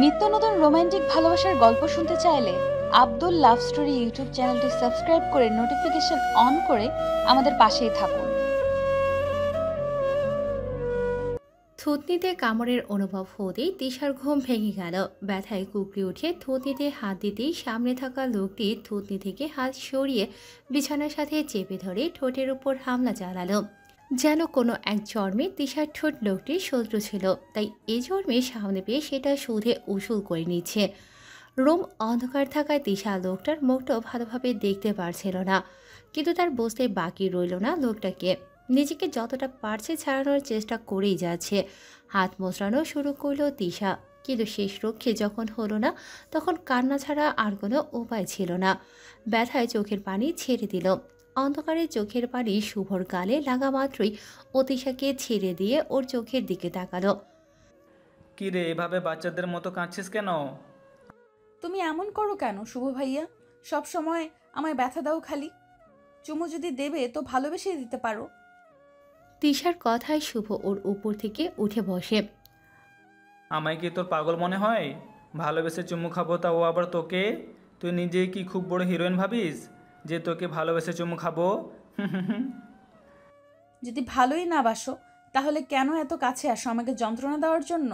নিত্য নতুন রোমান্টিক ভালোবাসার গল্প শুনতে চাইলে আব্দুল লাভ স্টোরি ইউটিউব চ্যানেলটি সাবস্ক্রাইব করে নোটিফিকেশন অন করে আমাদের পাশেই থাকুন। থুতনিতে কামড়ের অনুভব হতেই তিশার ঘুম ভেঙে গেল। ব্যথায় কুকড়ে উঠে থুতনিতে হাত দিতেই সামনে থাকা লোকটি থুতনি থেকে হাত সরিয়ে বিছানার সাথে চেপে ধরে ঠোঁটের উপর হামলা চালালো। যেন কোনো এক জন্মে তিশার ঠোঁট লোকটির শত্রু ছিল, তাই এই জন্মে সামনে পেয়ে সেটা সুদে উসুল করে নিচ্ছে। রুম অন্ধকার থাকায় তিশা লোকটার মুখটাও ভালোভাবে দেখতে পারছিল না, কিন্তু তার বুঝতে বাকি রইল না লোকটাকে। নিজেকে যতটা পারছে ছাড়ানোর চেষ্টা করেই যাচ্ছে। হাত মোচড়ানো শুরু করলো তিশা, কিন্তু শেষ রক্ষে যখন হলো না তখন কান্না ছাড়া আর কোনো উপায় ছিল না। ব্যথায় চোখের পানি ছেড়ে দিল। অন্ধকারে চোখের পানি শুভর গালে লাগা মাত্রই ও তিশাকে ছেড়ে দিয়ে ওর চোখের দিকে তাকালো। কি রে, এভাবে বাচ্চাদের মতো কাঁদছিস কেন? তুমি এমন করো কেন শুভ ভাইয়া? সব সময় আমায় ব্যথা দাও খালি। চুমু যদি দেবে তো ভালোবেসে দিতে পারো। তিশার কথায় শুভ ওর উপর থেকে উঠে বসে। আমায় কি তোর পাগল মনে হয়? ভালোবেসে চুমু খাবো, তা ও আবার তোকে? তুই নিজেই কি খুব বড় হিরোইন ভাবিস যে তোকে ভালোবেসে চুমু খাবো? যদি ভালোই না বাসো তাহলে কেন এত কাছে আসো আমাকে যন্ত্রণা দেওয়ার জন্য?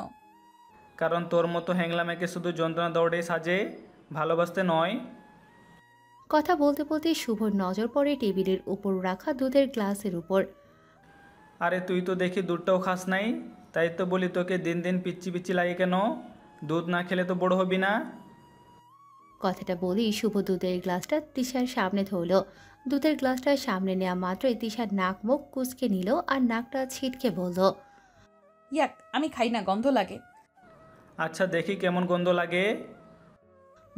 কারণ তোর মতো হ্যাংলামেকে শুধু যন্ত্রণা দেওয়াটাই সাজে, ভালোবাসতে নয়। কথা বলতে বলতে শুভর নজর পড়ে টেবিলের উপর রাখা দুধের গ্লাসের উপর। আরে তুই তো দেখি দুধটাও খাস নাই, তাই তো বলি তোকে দিন দিন পিচ্ছি পিচ্ছি লাগে কেন? দুধ না খেলে তো বড় হবি না। কথাটা বলেই শুভ দুধের গ্লাসটা তিশার সামনে ধরল। দুধের গ্লাসটা সামনে নেওয়া মাত্রই তিশার নাক মুখ কুঁচকে নিল আর নাকটা ছিটকে বলল, ইয়াক, আমি খাই না, গন্ধ লাগে। আচ্ছা দেখি কেমন গন্ধ লাগে।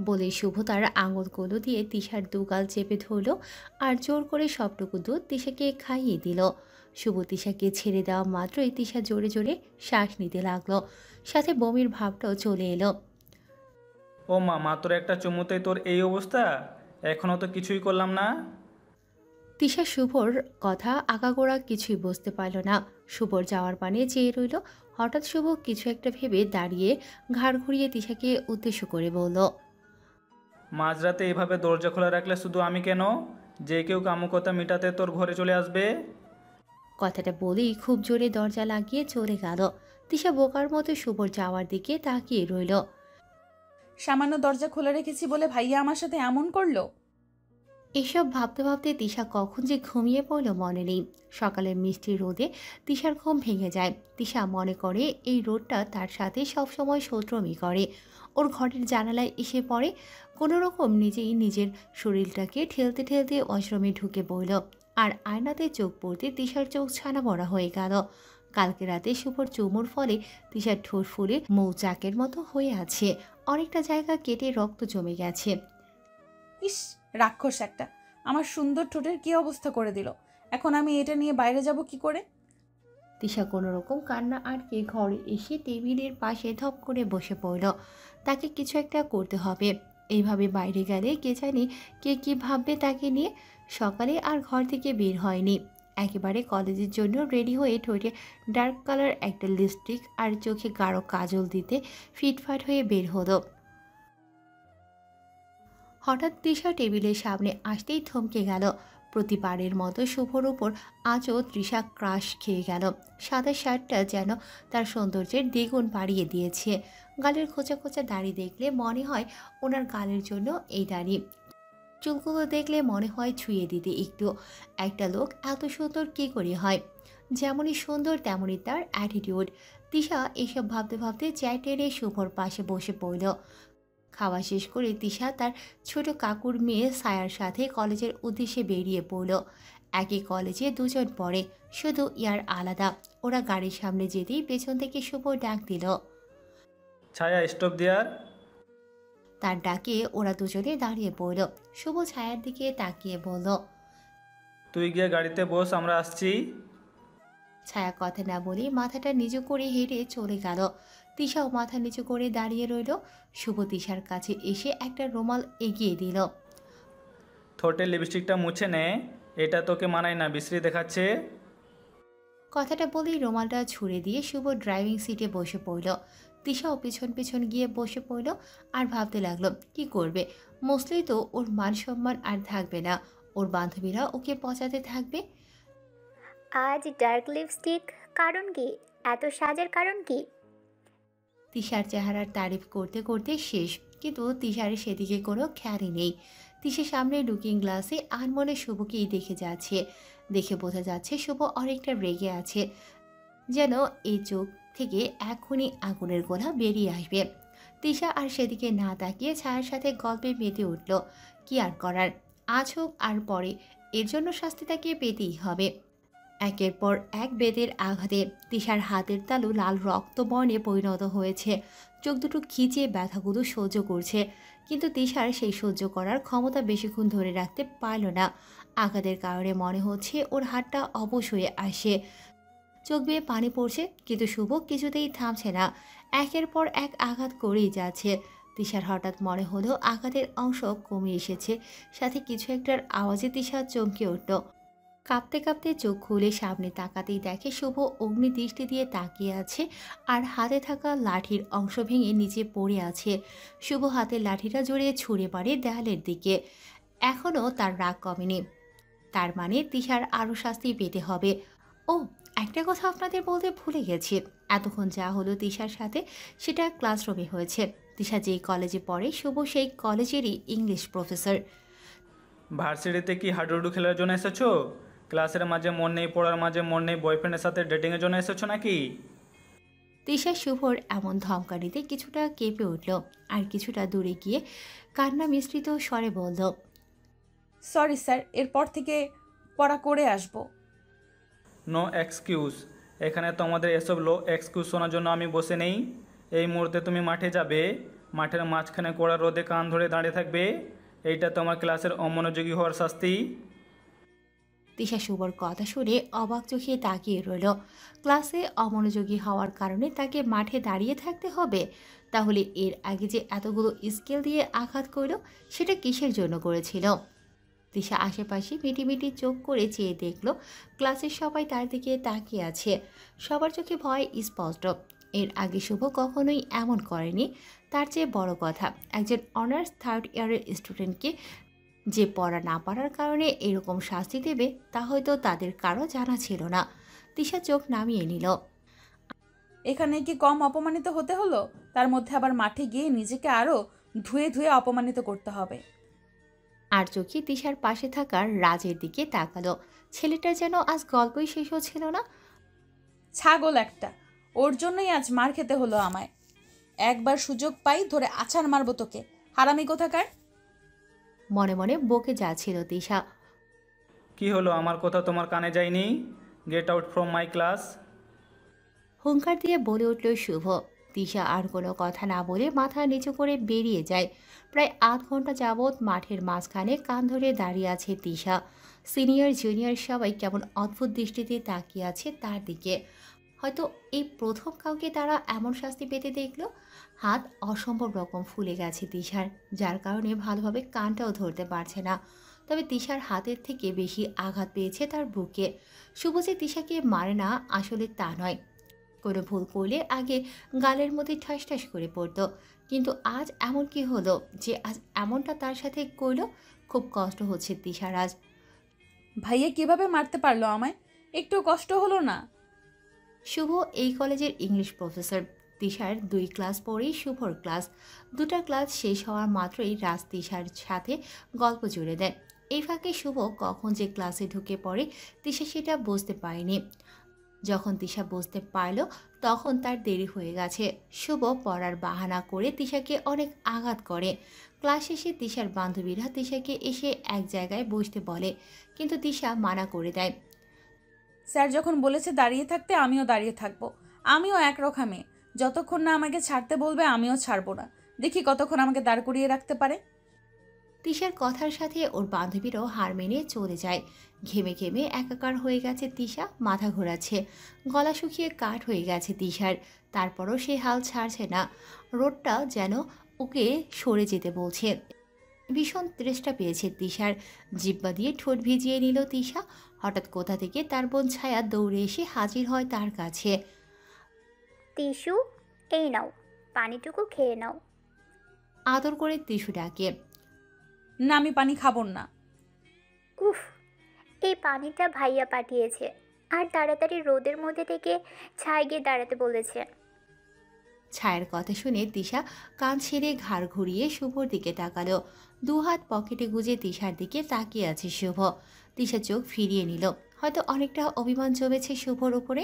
বলে শুভ তার আঙুলগুলো দিয়ে তিশার দুগাল চেপে ধরল আর জোর করে সবটুকু দুধ তিশাকে খাইয়ে দিল। শুভ তিশাকে ছেড়ে দেওয়া মাত্রই তিশা জোরে জোরে শ্বাস নিতে লাগলো, সাথে বমির ভাবটাও চলে এলো। ও মা, মাত্র একটা চুমুতেই তোর এই অবস্থা? এখনও তো কিছুই করলাম না। তিশা শুভর কথা আগাগোড়া কিছুই বুঝতে পারল না। শুভর যাওয়ার পানে চেয়ে রইল। হঠাৎ শুভ কিছু একটা ভেবে দাঁড়িয়ে ঘাড় ঘুরিয়ে তিশাকে উদ্দেশ্য করে বলল, মাঝরাতে এভাবে দরজা খোলা রাখলে শুধু আমি কেন, যে কেউ কামুকতা মিটাতে তোর ঘরে চলে আসবে। কথাটা বলেই খুব জোরে দরজা লাগিয়ে চলে গেল। তিশা বোকার মতো শুভর যাওয়ার দিকে তাকিয়ে রইল। সামান্য দরজা খোলা রেখেছি বলে ভাইয়া আমার সাথে এমন করলো? এসব ভাবতে ভাবতে তিশা কখন যে ঘুমিয়ে পড়ল মনে নেই। সকালের মিষ্টি রোদে তিশার ঘুম ভেঙে যায়। তিশা মনে করে এই রোদটা তার সাথে সবসময় শত্রুমি করে। ওর ঘরের জানালায় এসে পড়ে। কোনো রকম নিজেই নিজের শরীরটাকে ঠেলতে ঠেলতে ওয়াশরুমে ঢুকে পড়ল। আর আয়নাতে চোখ পড়তে তিশার চোখ ছানা বড়া হয়ে গেল। কালকে রাতে শুভর চুমুর ফলে তিশার ঠোঁট ফুলে মৌচাকের মতো হয়ে আছে। অনেকটা জায়গা কেটে রক্ত জমে গেছে। ইস, রাক্ষস একটা! আমার সুন্দর ঠোঁটের কি অবস্থা করে দিল। এখন আমি এটা নিয়ে বাইরে যাব কি করে? তিশা কোনো রকম কান্না আটকে ঘরে এসে টেবিলের পাশে ধপ করে বসে পড়ল। তাকে কিছু একটা করতে হবে। এইভাবে বাইরে গেলে কে জানি কে কী ভাববে তাকে নিয়ে। সকালে আর ঘর থেকে বের হয়নি। একেবারে কলেজের জন্য রেডি হয়ে ঠোঁটে ডার্ক কালার একটা লিপস্টিক আর চোখে গাঢ় কাজল দিতে ফিটফাট হয়ে বের হলো। হঠাৎ তৃষা টেবিলের সামনে আসতেই থমকে গেল। প্রতিবারের মতো শুভর উপর আজও তৃষা ক্রাশ খেয়ে গেল। সাদা শার্টটা যেন তার সৌন্দর্যের দ্বিগুণ বাড়িয়ে দিয়েছে। গালের খোঁচা খোঁচা দাড়ি দেখলে মনে হয় ওনার গালের জন্য এই দাড়ি। চুলগুলো দেখলে মনে হয় ছুঁয়ে দিতে একটু। একটা লোক এত সুন্দর কী করে হয়? যেমনই সুন্দর তেমনই তার অ্যাটিটিউড। তৃষা এসব ভাবতে ভাবতে চেয়ার টেনে শুভর পাশে বসে পড়ল। খাওয়া শেষ করে তিশা তার ছোট কাকুর মেয়ে সায়ার সাথে কলেজের উদ্দেশ্যে বেরিয়ে পড়ল। একই কলেজে দুজন পড়ে, শুধু ইয়ার আলাদা। ওরা গাড়ির সামনে যেতেই পেছন থেকে শুভ ডাক দিল। ছায়া, স্টপ দেয়ার। তার ডাকে ওরা দুজনে দাঁড়িয়ে পড়ল। শুভ ছায়ার দিকে তাকিয়ে বলল, তুই গিয়ে গাড়িতে বস, আমরা আসছি। ছায়া কথা না বলে মাথাটা নিচু করে হেঁটে চলে গেল। তিশাও মাথা নিচু করে দাঁড়িয়ে রইল। শুভ তিশার কাছে এসে একটা রুমাল এগিয়ে দিল। ঠোঁটের লিপস্টিকটা মুছে নে, এটা তোকে মানায় না, বিশ্রী দেখাচ্ছে। কথাটা বলেই রুমালটা ছুঁড়ে দিয়ে শুভ ড্রাইভিং সিটে বসে পড়ল। তিশাও পিছন পিছন গিয়ে বসে পড়ল আর ভাবতে লাগলো কি করবে। মোস্টলি তো ওর মান সম্মান আর থাকবে না, ওর বান্ধবীরা ওকে পচাতে থাকবে। আজ ডার্ক লিপস্টিক, কারণ কি? এত সাজের কারণ কি? তিশার চেহারার তারিফ করতে করতে শেষ, কিন্তু তিশার সেদিকে কোনো খেয়ালই নেই। তিশার সামনে লুকিং গ্লাসে আনমনে শুভকেই দেখে যাচ্ছে। দেখে বোঝা যাচ্ছে শুভ অনেকটা রেগে আছে, যেন এই চোখ থেকে এখনই আগুনের গোলা বেরিয়ে আসবে। তিশা আর সেদিকে না তাকিয়ে ছায়ার সাথে গল্পে মেতে উঠল। কি আর করার, আজ হোক আর পরে, এর জন্য শাস্তি তাকে পেতেই হবে। একের পর এক বেতের আঘাতে তিশার হাতের তালু লাল রক্তবর্ণে পরিণত হয়েছে। চোখ দুটো খিচিয়ে ব্যথাগুলো সহ্য করছে, কিন্তু তিশার সেই সহ্য করার ক্ষমতা বেশিক্ষণ ধরে রাখতে পারল না। আঘাতের কারণে মনে হচ্ছে ওর হাতটা অবশ হয়ে আসে, চোখ বেয়ে পানি পড়ছে, কিন্তু শুভ কিছুতেই থামছে না। একের পর এক আঘাত করেই যাচ্ছে। তিশার হঠাৎ মনে হলো আঘাতের অংশ কমে এসেছে, সাথে কিছু একটার আওয়াজে তিশা চমকে উঠল। কাঁপতে কাঁপতে চোখ খুলে সামনে তাকাতেই দেখে শুভ অগ্নি দৃষ্টি দিয়ে তাকিয়ে আছে আর হাতে থাকা লাঠির অংশ ভেঙে নিচে পড়ে আছে। শুভ হাতের লাঠিটা জড়িয়ে ছুঁড়ে পারে দেয়ালের দিকে। এখনও তার রাগ কমেনি, তার মানে তিশার আরও শাস্তি পেতে হবে। ও, একটা কথা আপনাদের বলতে ভুলে গেছি, এতক্ষণ যা হলো তিশার সাথে সেটা ক্লাসরুমে হয়েছে। তিশা যেই কলেজে পড়ে শুভ সেই কলেজেরই ইংলিশ প্রফেসর। ভার্সিটিতে কি হাডুডু খেলার জন্য এসেছো? ক্লাসের মাঝে মন নেই, পড়ার মাঝে মন নেই, বয়ফ্রেন্ডের সাথে ডেটিংয়ের জন্য এসেছো নাকি? তিশা শুভর এমন ধমকানিতে কিছুটা কেঁপে উঠল আর কিছুটা দূরে গিয়ে কান্না মিশ্রিত স্বরে বলল, সরি স্যার, এরপর থেকে পড়া করে আসব। No excuse. এখানে তোমাদের এসব লো এক্সকিউজ শোনার জন্য আমি বসে নেই। এই মুহূর্তে তুমি মাঠে যাবে, মাঠের মাঝখানে কড়া রোদে কান ধরে দাঁড়িয়ে থাকবে। এইটা তোমার ক্লাসের অমনোযোগী হওয়ার শাস্তি। তিশা শুভর কথা শুনে অবাক চোখে তাকিয়ে রইল। ক্লাসে অমনোযোগী হওয়ার কারণে তাকে মাঠে দাঁড়িয়ে থাকতে হবে? তাহলে এর আগে যে এতগুলো স্কেল দিয়ে আঘাত করল সেটা কিসের জন্য করেছিল? তিশা আশেপাশে মিটিমিটি চোখ করে চেয়ে দেখল ক্লাসের সবাই তার দিকে তাকিয়ে আছে। সবার চোখে ভয় স্পষ্ট। এর আগে শুভ কখনোই এমন করেনি। তার চেয়ে বড় কথা, একজন অনার্স থার্ড ইয়ারের স্টুডেন্টকে যে পড়া না পারার কারণে এরকম শাস্তি দেবে তা হয়তো তাদের কারো জানা ছিল না। তিশা চোখ নামিয়ে নিল। এখানে কি কম অপমানিত হতে হলো? তার মধ্যে আবার মাঠে গিয়ে নিজেকে আরও ধুয়ে ধুয়ে অপমানিত করতে হবে। আর চোখে তিশার পাশে থাকা রাজের দিকে তাকালো। ছেলেটা যেন আজ গল্পই শেষ হচ্ছিল না। ছাগল একটা, ওর জন্যই আজ মার খেতে হলো আমায়। একবার সুযোগ পাই ধরে আছাড় মারবো তোকে, হারামি কোথাকার। মনে মনে বকে যাচ্ছিল তিশা। কি হলো, আমার কথা তোমার কানে যায়নি? Get out from my class. হুঙ্কার দিয়ে বলে উঠল শুভ। তিশা আর কোনো কথা না বলে মাথা নিচু করে বেরিয়ে যায়। প্রায় আধ ঘন্টা যাবৎ মাঠের মাঝখানে কান ধরে দাঁড়িয়ে আছে তিশা। সিনিয়র জুনিয়র সবাই কেমন অদ্ভুত দৃষ্টিতে তাকিয়ে আছে তার দিকে। হয়তো এই প্রথম কাউকে তারা এমন শাস্তি পেতে দেখল। হাত অসম্ভব রকম ফুলে গেছে তিশার, যার কারণে ভালোভাবে কানটাও ধরতে পারছে না। তবে তিশার হাতের থেকে বেশি আঘাত পেয়েছে তার বুকে। শুভ যে তিশাকে মারে না আসলে তা নয়, কোনো ভুল করলে আগে গালের মধ্যে ঠাস ঠাস করে পড়তো, কিন্তু আজ এমন কি হলো যে আজ এমনটা তার সাথে করলো? খুব কষ্ট হচ্ছে তিশার আজ। ভাইয়া কিভাবে মারতে পারলো আমায়? একটু কষ্ট হলো না? শুভ এই কলেজের ইংলিশ প্রফেসর। তিশার 2 ক্লাস পরেই শুভর ক্লাস। 2টা ক্লাস শেষ হওয়ার মাত্রই রাজ তিশার সাথে গল্প জুড়ে দেয়। এই ফাঁকে শুভ কখন যে ক্লাসে ঢুকে পড়ে তিশা সেটা বুঝতে পারেনি। যখন তিশা বুঝতে পারল তখন তার দেরি হয়ে গেছে। শুভ পড়ার বাহানা করে তিশাকে অনেক আঘাত করে। ক্লাস শেষে তিশার বান্ধবীরা তিশাকে এসে এক জায়গায় বসতে বলে, কিন্তু তিশা মানা করে দেয়। স্যার যখন বলেছে দাঁড়িয়ে থাকতে, আমিও দাঁড়িয়ে থাকবো। আমিও একরকম মেয়ে, যতক্ষণ না আমাকে ছাড়তে বলবে আমিও ছাড়বো না। দেখি কতক্ষণ আমাকে দাঁড় করিয়ে রাখতে পারে। তিশার কথার সাথে ওর বান্ধবীরাও হার মেনে চলে যায়। ঘেমে ঘেমে একাকার হয়ে গেছে তিশা, মাথা ঘোরাচ্ছে, গলা শুকিয়ে কাঠ হয়ে গেছে তিশার। তারপরও সে হাল ছাড়ছে না। রোদটা যেন ওকে সরে যেতে বলছে। ভীষণ তৃষ্ণা পেয়েছে তিশার। জিব্বা দিয়ে ঠোঁট ভিজিয়ে নিল তিশা। হঠাৎ কোথা থেকে তার বোন ছায়া দৌড়ে এসে হাজির হয় তার কাছে। টিস্যু, এই নাও, পানিটুকু খেয়ে নাও। আদর করে টিস্যু ডাকে। না, আমি পানি খাবো না। উফ, এই পানিটা ভাইয়া পাঠিয়েছে, আর তাড়াতাড়ি রোদের মধ্যে থেকে ছায় গিয়ে দাঁড়াতে বলেছে। ছায়ের কথা শুনে তিশা কান ছেড়ে ঘাড় ঘুরিয়ে শুভর দিকে তাকালো। দুহাত পকেটে গুজে তিশার দিকে তাকিয়ে আছে শুভ। তিশা চোখ ফিরিয়ে নিল, হয়তো অনেকটা অভিমান জমেছে শুভর উপরে।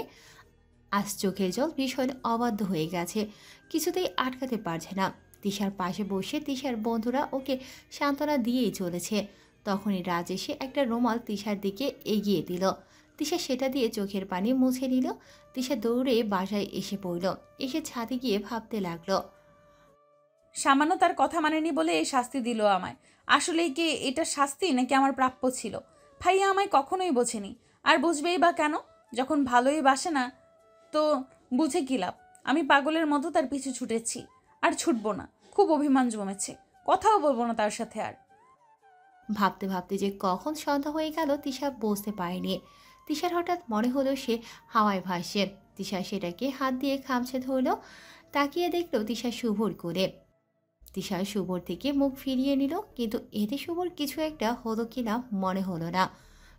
আজ চোখের জল ভীষণ অবাধ্য হয়ে গেছে, কিছুতেই আটকাতে পারছে না। তিশার পাশে বসে তিশার বন্ধুরা ওকে সান্ত্বনা দিয়েই চলেছে। তখনই রাজ এসে একটা রুমাল তিশার দিকে এগিয়ে দিল। তিশা সেটা দিয়ে চোখের পানি মুছে নিল। তিশা দৌড়ে বাসায় এসে পড়ল। এসে ছাদে গিয়ে ভাবতে লাগলো। সামান্য তার কথা মানেনি বলে এই শাস্তি দিল আমায়। আসলেই কি এটা শাস্তি নাকি আমার প্রাপ্য ছিল? ভাইয়া আমায় কখনোই বোঝেনি, আর বুঝবেই বা কেন? যখন ভালোই বাসে না তো বুঝে কি লাভ? আমি পাগলের মতো তার পিছু ছুটেছি, আর ছুটবো না। খুব অভিমান জমেছে, কথাও বলবো না তার সাথে আর। ভাবতে ভাবতে যে কখন সন্ধ্যা হয়ে গেল তিশা বুঝতে পারেনি। তিশার হঠাৎ মনে হলো সে হাওয়ায় ভাসছে। তিশা সেটাকে হাত দিয়ে খামছে ধরল। তাকিয়ে দেখলো তিশা শুভর কোলে। তিশা শুভর থেকে মুখ ফিরিয়ে নিল, কিন্তু এতে শুভর কিছু একটা হলো কিনা মনে হলো না।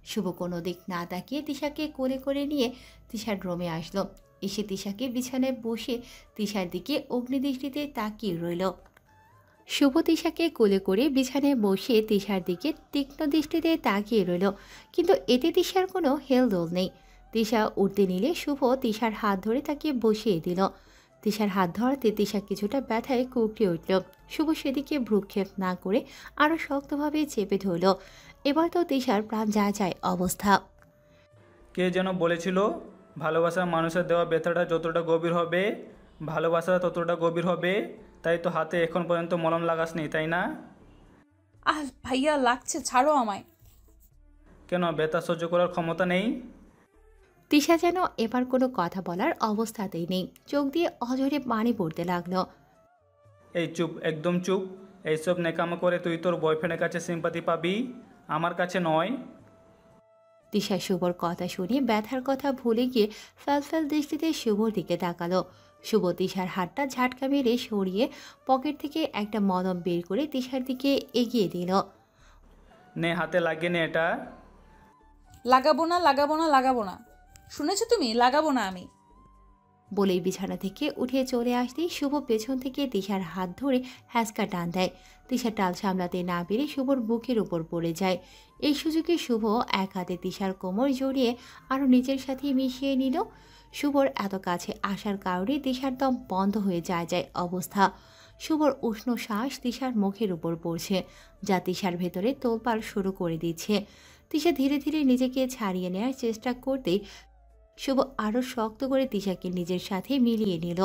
শুভ কোনো দিক না তাকিয়ে তিশাকে কোলে করে নিয়ে তিশার রুমে আসলো। এসে তিশাকে বিছানায় বসে তিশার দিকে অগ্নিদৃষ্টিতে তাকিয়ে রইল। শুভ তিশাকে কোলে করে বিছানায় বসে তিশার দিকে তীক্ষ্ণ দৃষ্টিতে তাকিয়ে রইল, কিন্তু এতে তিশার কোনো হেলদোল নেই। তিশা উঠতে নিলে শুভ তিশার হাত ধরে তাকে বসিয়ে দিল। তিশার হাত ধরাতে তিশা কিছুটা ব্যথায় কুঁকড়ে উঠল। শুভ সেদিকে ভ্রুক্ষেপ না করে আরও শক্তভাবে চেপে ধরল। এবার তো তিশার প্রাণ যায় যায় অবস্থা। কে যেন বলেছিল, ভালোবাসার মানুষের দেওয়া ব্যথাটা যতটা গভীর হবে ভালোবাসা ততটা গভীর হবে। তাই তো হাতে এখন পর্যন্ত মলম লাগাসনি, তাই না? আহ ভাইয়া, লাগছে, ছাড়ো আমায়। কেন, ব্যথা সহ্য করার ক্ষমতা নেই? তিশা যেন এবার কোনো কথা বলার অবস্থাতেই নেই। চোখ দিয়ে অঝরে পানি পড়তে লাগলো। এই চুপ, একদম চুপ। এইসব নেকামো করে তুই তোর বয়ফ্রেন্ডের কাছে সিম্পাতি পাবি, আমার কাছে নয়। তিশা শুভর কথা শুনে ব্যথার কথা ভুলে গিয়ে ফ্যালফ্যাল দৃষ্টিতে শুভর দিকে তাকালো। শুভ তিশার হাতটা ঝাটকা মেরে সরিয়ে পকেট থেকে একটা মলম বের করে তিশার দিকে এগিয়ে দিল। নে, হাতে লাগিয়ে নে এটা। লাগাবো না, লাগাবো না, লাগাবো না। শুনেছো তুমি? লাগাবো না আমি। বলেই বিছানা থেকে উঠে চলে আসতেই শুভ পেছন থেকে তিশার হাত ধরে হ্যাঁচকা টান দেয়। তিশা টাল সামলাতে না পেরে শুভর বুকের উপর পড়ে যায়। এই সুযোগে শুভ এক হাতে তিশার কোমর জড়িয়ে আরও নিজের সাথে মিশিয়ে নিল। শুভর এত কাছে আসার কারণে তিশার দম বন্ধ হয়ে যায় যায় অবস্থা। শুভর উষ্ণ শ্বাস তিশার মুখের উপর পড়ছে, যা তিশার ভেতরে তোলপাড় শুরু করে দিচ্ছে। তিশা ধীরে ধীরে নিজেকে ছাড়িয়ে নেওয়ার চেষ্টা করতেই শুভ আরও শক্ত করে তিশাকে নিজের সাথে মিলিয়ে নিল।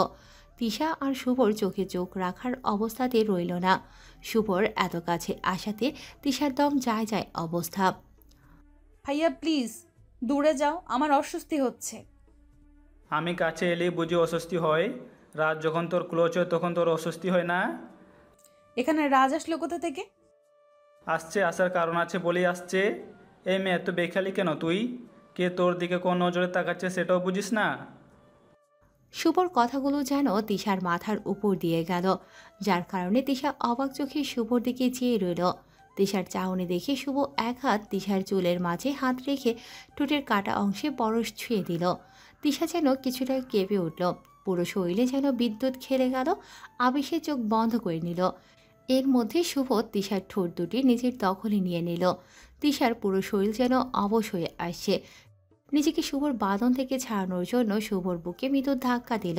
তিশা আর শুভর চোখে চোখ রাখার অবস্থাতে রইল না। শুভর এত কাছে আসাতে তিশার দম যায় যায় অবস্থা। ভাইয়া প্লিজ দূরে যাও, আমার অস্বস্তি হচ্ছে। আমি কাছে এলেই বুঝি অস্বস্তি হয়? রাত যখন তোর ক্লোজ হয় তখন তোর অস্বস্তি হয় না? এখানে রাজ আসলো কোথা থেকে? আসছে, আসার কারণ আছে বলেই আসছে। এই মেয়ে, এত বেখালি কেন তুই? কে তোর দিকে কোন নজরে তাকাচ্ছে সেটাও বুঝিস না? শুভর কথাগুলো যেন তিশার মাথার উপর দিয়ে গেল, যার কারণে তিশা অবাক চোখে শুভর দিকে চেয়ে রইল। তিশার চাহনি দেখে শুভ এক হাত তিশার চুলের মাঝে হাত রেখে ঠোঁটের কাটা অংশে পরশ ছুঁয়ে দিল। তিশা যেন কিছুটা কেঁপে উঠল, পুরো শরীরে যেন বিদ্যুৎ খেলে গেল। আবেশে চোখ বন্ধ করে নিল। এর মধ্যে শুভ তিশার ঠোঁট দুটি নিজের দখলে নিয়ে নিল। তিশার পুরো শরীর যেন অবশ হয়ে আসছে। নিজেকে শুভর বাঁধন থেকে ছাড়ানোর জন্য শুভর বুকে মৃদু ধাক্কা দিল,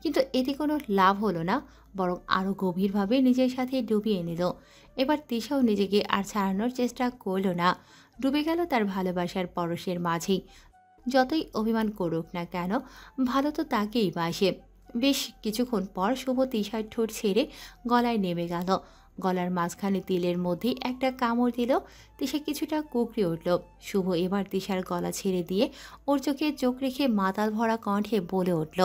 কিন্তু এতে কোনো লাভ হলো না, বরং আরও গভীরভাবে নিজের সাথে ডুবিয়ে নিল। এবার তিশাও নিজেকে আর ছাড়ানোর চেষ্টা করল না, ডুবে গেল তার ভালোবাসার পরশের মাঝেই। যতই অভিমান করুক না কেন, ভালো তো তাকেই বাসে। বেশ কিছুক্ষণ পর শুভ তিশার ঠোঁট ছেড়ে গলায় নেমে গেল। গলার মাঝখানে তিলের মধ্যে একটা কামড় দিল। তিশা কিছুটা কুঁকড়ে উঠল। শুভ এবার তিশার গলা ছেড়ে দিয়ে ওর চোখে চোখ রেখে মাতাল ভরা কণ্ঠে বলে উঠল,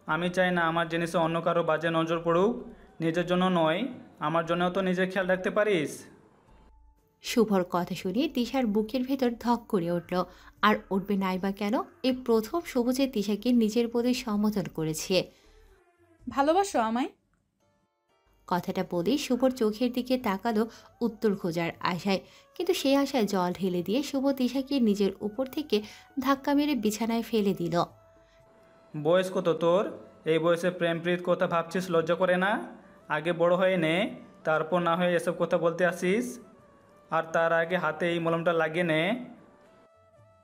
আমি চাই না আমার জিনিসে অন্য কারো বাজে নজর পড়ুক। নিজের জন্য নয়, আমার জন্যও তো নিজের খেয়াল রাখতে পারিস। শুভর কথা শুনে তিশার বুকের ভেতর ধক করে উঠল। আর উঠবে নাই বা কেন? এই প্রথম শুভ যে তিশাকে নিজের প্রতি সম্বোধন করেছে। ভালোবাসো আমায়? কথাটা বলেই শুভর চোখের দিকে তাকালো উত্তর খোঁজার আশায়, কিন্তু সেই আশায় জল ঢেলে দিয়ে শুভ তিশাকে নিজের উপর থেকে ধাক্কা মেরে বিছানায় ফেলে দিল। বয়স কত তোর? এই বয়সে প্রেম প্রীত কথা ভাবছিস, লজ্জা করে না? আগে বড় হয়ে নে, তারপর না হয়ে এসব কথা বলতে আসিস। আর তার আগে হাতে এই মলমটা লাগিয়ে নে।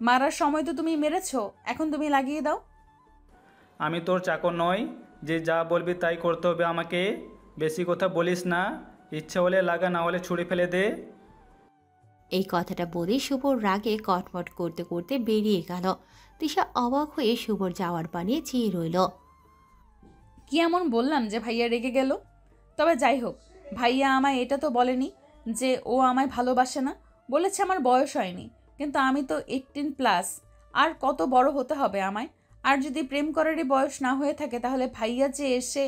মারার সময় তো তুমি মেরেছো, এখন তুমি লাগিয়ে দাও। আমি তোর চাকর নই যে যা বলবি তাই করতে হবে আমাকে। বেশি কথা বলিস না, ইচ্ছা হলে লাগা, না হলে ছুঁড়ে ফেলে দে। এই কথাটা বলে শুভর রাগে কটমট করতে করতে বেরিয়ে গেল। তিশা অবাক হয়ে শুভর যাওয়ার পানে চেয়ে রইল। কি এমন বললাম যে ভাইয়া রেগে গেল? তবে যাই হোক, ভাইয়া আমায় এটা তো বলেনি যে ও আমায় ভালোবাসে না। বলেছে আমার বয়স হয়নি, কিন্তু আমি তো 18+। আর কত বড় হতে হবে আমায়? আর যদি প্রেম করারই বয়স না হয়ে থাকে, তাহলে ভাইয়া যে এসে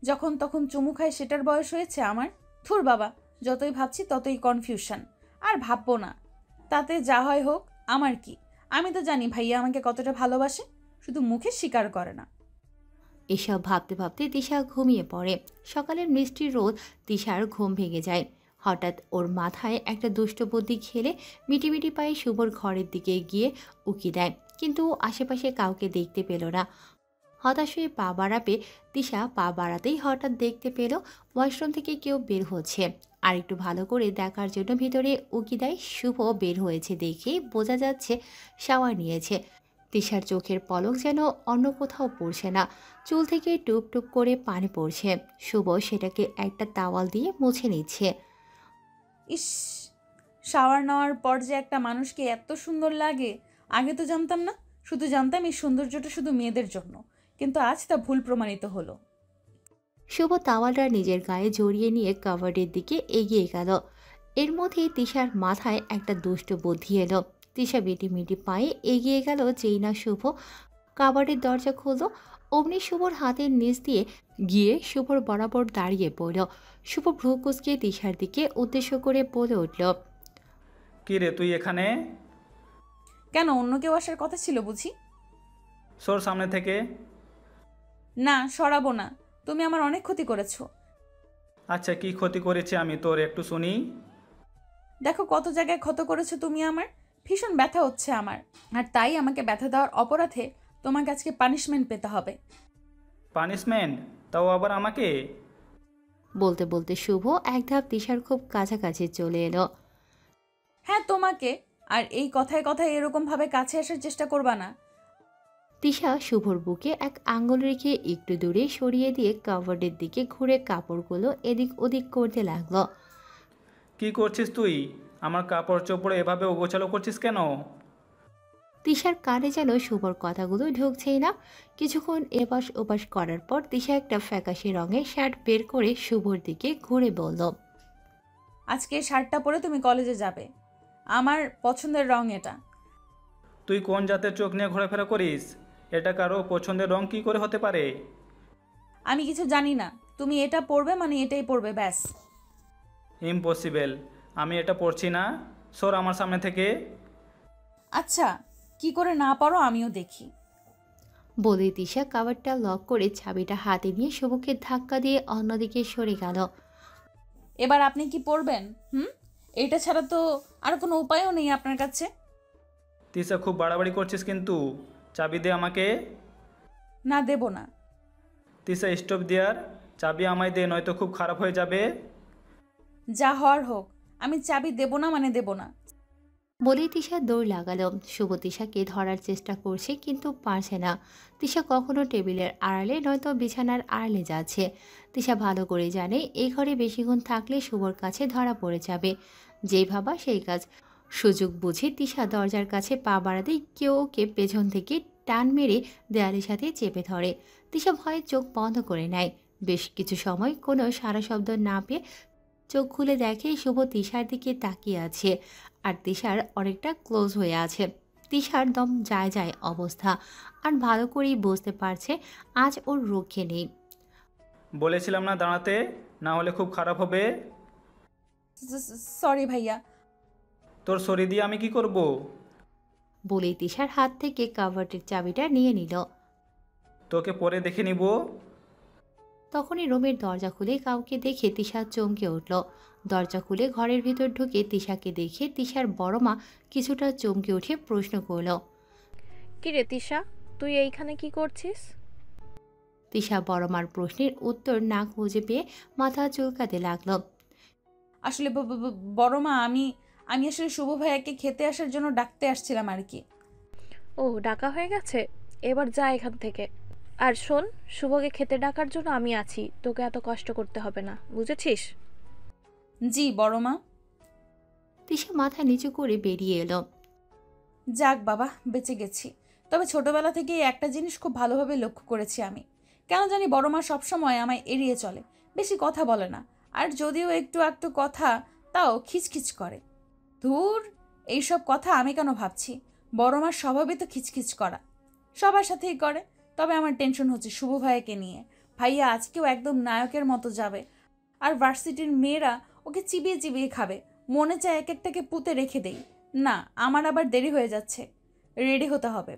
যখন তখন চুমু খায় সেটার বয়স হয়েছে আমার? থুর বাবা, যতই ভাবছি ততই কনফিউশন। আর ভাববো না, তাতে যা হয় হোক, আমার কি? আমি তো জানি ভাইয়া আমাকে কতটা ভালোবাসে, শুধু মুখে স্বীকার করে না। এসব ভাবতে ভাবতে তিশা ঘুমিয়ে পড়ে। সকালের মিষ্টি রোদ তিশার ঘুম ভেঙে যায়। হঠাৎ ওর মাথায় একটা দুষ্ট বুদ্ধি খেলে মিটিমিটি পায়ে শুভর ঘরের দিকে গিয়ে উকি দেয়, কিন্তু আশেপাশে কাউকে দেখতে পেল না। হতাশ হয়ে পা বাড়াবে তিশা, পা বাড়াতেই হঠাৎ দেখতে পেল ওয়াশরুম থেকে কেউ বের হচ্ছে। আর একটু ভালো করে দেখার জন্য ভিতরে উকি দেয়। শুভ বের হয়েছে দেখে বোঝা যাচ্ছে শাওয়ার নিয়েছে। তিশার চোখের পলক যেন অন্য কোথাও পড়ছে না, চুল থেকে টুপ টুপ করে পানি পড়ছে। শুভ সেটাকে একটা তাওয়াল দিয়ে মুছে নিচ্ছে। ইস, শাওয়ার নেওয়ার পর যে একটা মানুষকে এত সুন্দর লাগে, আগে তো জানতাম না। শুধু জানতাম এই সৌন্দর্যটা শুধু মেয়েদের জন্য, কিন্তু আজ তা ভুল প্রমাণিত হলো। শুভ তাওয়ালটা নিজের গায়ে জড়িয়ে নিয়ে কাভার্ডের দিকে এগিয়ে গেল। এর মধ্যেই তিশার মাথায় একটা দুষ্ট বুদ্ধি এলো। তিশা মিটি পায়ে এগিয়ে গেল, যেই না শুভ কাভার্ডের দরজা খুলল, অমনি শুভর হাতের নিচ দিয়ে গিয়ে শুভর বরাবর দাঁড়িয়ে পড়ল। শুভ ভ্রু কুঁচকে তিশার দিকে উদ্দেশ্য করে বলে উঠল, কি রে তুই এখানে? কেন, অন্য কেউ আসার কথা ছিল বুঝি? সর সামনে থেকে। না, সরাবো না। তুমি আমার অনেক ক্ষতি করেছো। আচ্ছা, কি ক্ষতি করেছি আমি তোর, একটু শুনি। দেখো কত জায়গায় ক্ষত করেছো তুমি আমার। ভীষণ ব্যথা হচ্ছে আমার, আর তাই আমাকে ব্যথা দেওয়ার অপরাধে তোমাকে আজকে পানিশমেন্ট পেতে হবে। পানিশমেন্ট? তাও আবার আমাকে? বলতে বলতে শুভ এক ধাপ তিশার খুব কাছাকাছি চলে এলো। হ্যাঁ, তোমাকে। আর এই কথায় কথায় এরকমভাবে কাছে আসার চেষ্টা করবা না। তিশা শুভর বুকে এক আঙ্গুল রেখে একটু দূরে সরিয়ে দিয়ে কাভার্ডের দিকে ঘুরে কাপড়গুলো এদিক ওদিক করতে লাগলো। কি করছিস তুই? আমার কাপড় চোপড়ে এভাবে ওগোছালো করছিস কেন? তিশার কানে যেন শুভর কথাগুলো ঢুকছেই না। কিছুক্ষণ এপাশ ওপাশ করার পর তিশা একটা ফ্যাকাশে রঙের শার্ট বের করে শুভর দিকে ঘুরে বলল, আজকে এই শার্টটা পরে তুমি কলেজে যাবে। আমার পছন্দের রং এটা। তুই কোন জাতের চোখ নিয়ে ঘোরাফেরা করিস? এটা কারো পছন্দের রং কি করে হতে পারে? আমি কিছু জানি না, তুমি এটা পরবে মানে এটাই পরবে, ব্যাস। ইম্পসিবল, আমি এটা পড়ছি না। সর আমার সামনে থেকে। আচ্ছা, কি করে না পারো আমিও দেখি। বলে তিশা কাভারটা লক করে চাবিটা হাতে নিয়ে শুভকে ধাক্কা দিয়ে অন্যদিকে সরে গেল। এবার আপনি কি পরবেন? এটা ছাড়া তো আর কোনো উপায়ও নেই আপনার কাছে। তিশা, খুব বাড়াবাড়ি করছিস কিন্তু। চাবি দে আমাকে। না, দেব না। তিশা, স্টপ দেয়ার। চাবি আমায় দে, নয়তো খুব খারাপ হয়ে যাবে। যা হওয়ার হোক, আমি চাবি দেব না মানে দেব না। বলেই তিশা দৌড় লাগালো। শুভ তিশাকে ধরার চেষ্টা করছে, কিন্তু পারছে না। তিশা কখনো টেবিলের আড়ালে নয়তো বিছানার আড়ালে যাচ্ছে। তিশা ভালো করে জানে এই ঘরে বেশিক্ষণ থাকলে শুভর কাছে ধরা পড়ে যাবে। যেই ভাবা সেই কাজ। সুযোগ বুঝে তিশা দরজার কাছে পা বাড়াতেই কেউ ওকে পেছন থেকে টান মেরে দেয়ালের সাথে চেপে ধরে। তিশা ভয়ে চোখ বন্ধ করে নেয়। বেশ কিছু সময় কোনো সারা শব্দ না পেয়ে চোখ খুলে দেখে শুভ তিশার দিকে তাকিয়ে আছে, আর তিশার অনেকটা ক্লোজ হয়ে আছে। তিশার দম যায় যায় অবস্থা, আর ভালো করেই বুঝতে পারছে আজ ওর রক্ষে নেই। বলেছিলাম না দাঁড়াতে, না হলে খুব খারাপ হবে। সরি ভাইয়া, তোর শরীর দিয়ে আমি কি করব? বলে তিশার হাত থেকে কাভার্টের চাবিটা নিয়ে নিল। তোকে পরে দেখে নিব। তখনই রুমের দরজা খুলে কাউকে দেখে তিশা চমকে উঠল। দরজা খুলে ঘরের ভিতর ঢুকে তিশাকে দেখে তিশার বড় মা কিছুটা চমকে উঠে প্রশ্ন করল। কিরে তিশা, তুই এইখানে কি করছিস? তিশা বড় মার প্রশ্নের উত্তর না খুঁজে পেয়ে মাথা চুলকাতে লাগলো। আসলে বড় মা, আমি আমি আসলে শুভ ভাইয়াকে খেতে আসার জন্য ডাকতে আসছিলাম আর কি। ও, ডাকা হয়ে গেছে, এবার যা এখান থেকে। আর শোন, শুভকে খেতে ডাকার জন্য আমি আছি, তোকে এত কষ্ট করতে হবে না, বুঝেছিস? জি বড় মা। তিশা মাথা নিচু করে বেরিয়ে এলো। যাক বাবা, বেঁচে গেছি। তবে ছোটবেলা থেকেই একটা জিনিস খুব ভালোভাবে লক্ষ্য করেছি আমি। কেন জানি বড় মা সবসময় আমায় এড়িয়ে চলে, বেশি কথা বলে না। আর যদিও একটু একটু কথা, তাও খিচখিচ করে। ধুর, এইসব কথা আমি কেন ভাবছি? বড় মার স্বভাবই তো খিচখিচ করা, সবার সাথেই করে। তবে আমার টেনশন হচ্ছে শুভ ভাইয়াকে নিয়ে। ভাইয়া আজকেও একদম নায়কের মতো যাবে, আর ভার্সিটির মেয়েরা ওকে চিবিয়ে চিবিয়ে খাবে। মনে চায় এক একটাকে পুঁতে রেখে দেই। না, আমার আবার দেরি হয়ে যাচ্ছে, রেডি হতে হবে।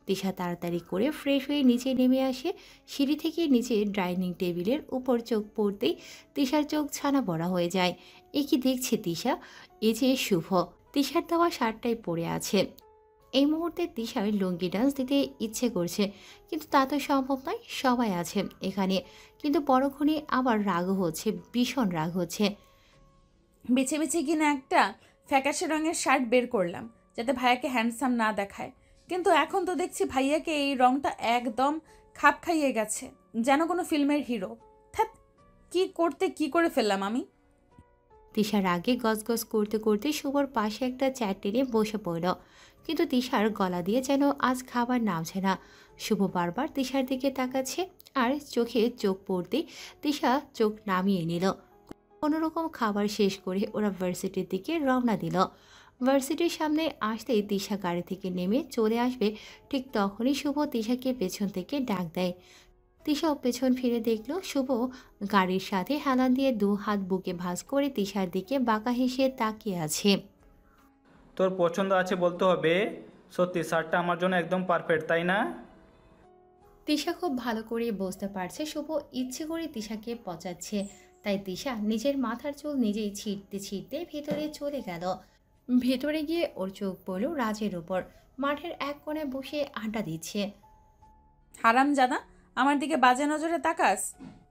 তিশা তাড়াতাড়ি করে ফ্রেশ হয়ে নিচে নেমে আসে। সিঁড়ি থেকে নিচে ডাইনিং টেবিলের উপর চোখ পড়তেই তিশার চোখ ছানা বড়া হয়ে যায়। এ কি দেখছে তিশা? এ যে শুভ। তিশার দেওয়া শার্টটাই পরে আছে। এই মুহূর্তে তিশার লুঙ্গি ডান্স দিতে ইচ্ছে করছে, কিন্তু তা তো সম্ভব নয়, সবাই আছে এখানে। কিন্তু পরক্ষণে আবার রাগ হচ্ছে, ভীষণ রাগ হচ্ছে। বেছে বেছে কিনা একটা ফ্যাকাশে রঙের শার্ট বের করলাম, যাতে ভাইয়াকে হ্যান্ডসাম না দেখায়। কিন্তু এখন তো দেখছি ভাইয়াকে এই রংটা একদম খাপ খাইয়ে গেছে, যেন কোনো ফিল্মের হিরো। থ্যাত, কি করে ফেললাম আমি? তিশার আগে গজগজ করতে করতে শুভর পাশে একটা চেয়ার টেনে বসে পড়ল। কিন্তু তিশার গলা দিয়ে যেন আজ খাবার নামছে না। শুভ বারবার তিশার দিকে তাকাচ্ছে, আর চোখে চোখ পড়তেই তিশা চোখ নামিয়ে নিল। কোনোরকম খাবার শেষ করে ওরা ভার্সিটির দিকে রওনা দিল। ভার্সিটির সামনে আসতেই তিশা গাড়ি থেকে নেমে চলে আসবে, ঠিক তখনই শুভ তিশাকে পেছন থেকে ডাক দেয়। তিশাও পেছন ফিরে দেখল শুভ গাড়ির সাথে হেলান দিয়ে দু হাত বুকে ভাঁজ করে তিশার দিকে বাঁকা হেসে তাকিয়ে আছে। তোর পছন্দ আছে বলতে হবে। সত্যি শার্টটা আমার জন্য একদম পারফেক্ট, তাই না? তিশা খুব ভালো করে বুঝতে পারছে শুভ ইচ্ছে করে তিশাকে পচাচ্ছে, তাই তিশা নিজের মাথার চুল নিজেই ছিঁড়তে ছিঁড়তে ভেতরে চলে গেল। ভেতরে গিয়ে ওর চোখ পড়ল রাজের ওপর। মাঠের এক কোণে বসে আড্ডা দিচ্ছে। হারামজাদা, আমার দিকে বাজে নজরে তাকাস?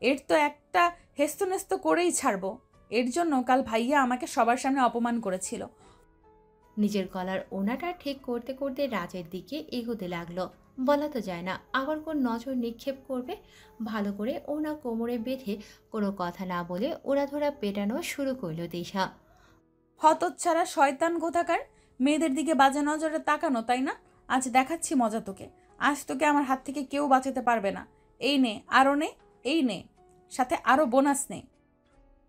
এর তো একটা হেস্তনেস্ত করেই ছাড়বো। এর জন্য কাল ভাইয়া আমাকে সবার সামনে অপমান করেছিল। নিজের গলার ওনাটা ঠিক করতে করতে রাজের দিকে এগোতে লাগলো। বলা তো যায় না আবার কোন নজর নিক্ষেপ করবে। ভালো করে ওনা কোমরে বেঁধে কোনো কথা না বলে ওড়াধরা পেটানো শুরু করলো তিশা। হতচ্ছাড়া শয়তান কোথাকার! মেয়েদের দিকে বাজে নজরে তাকানো, তাই না? আজ দেখাচ্ছি মজা তোকে। আজ তোকে আমার হাত থেকে কেউ বাঁচাতে পারবে না। এই নে, আরও নে, এই নে, সাথে আরও বোনাস নে।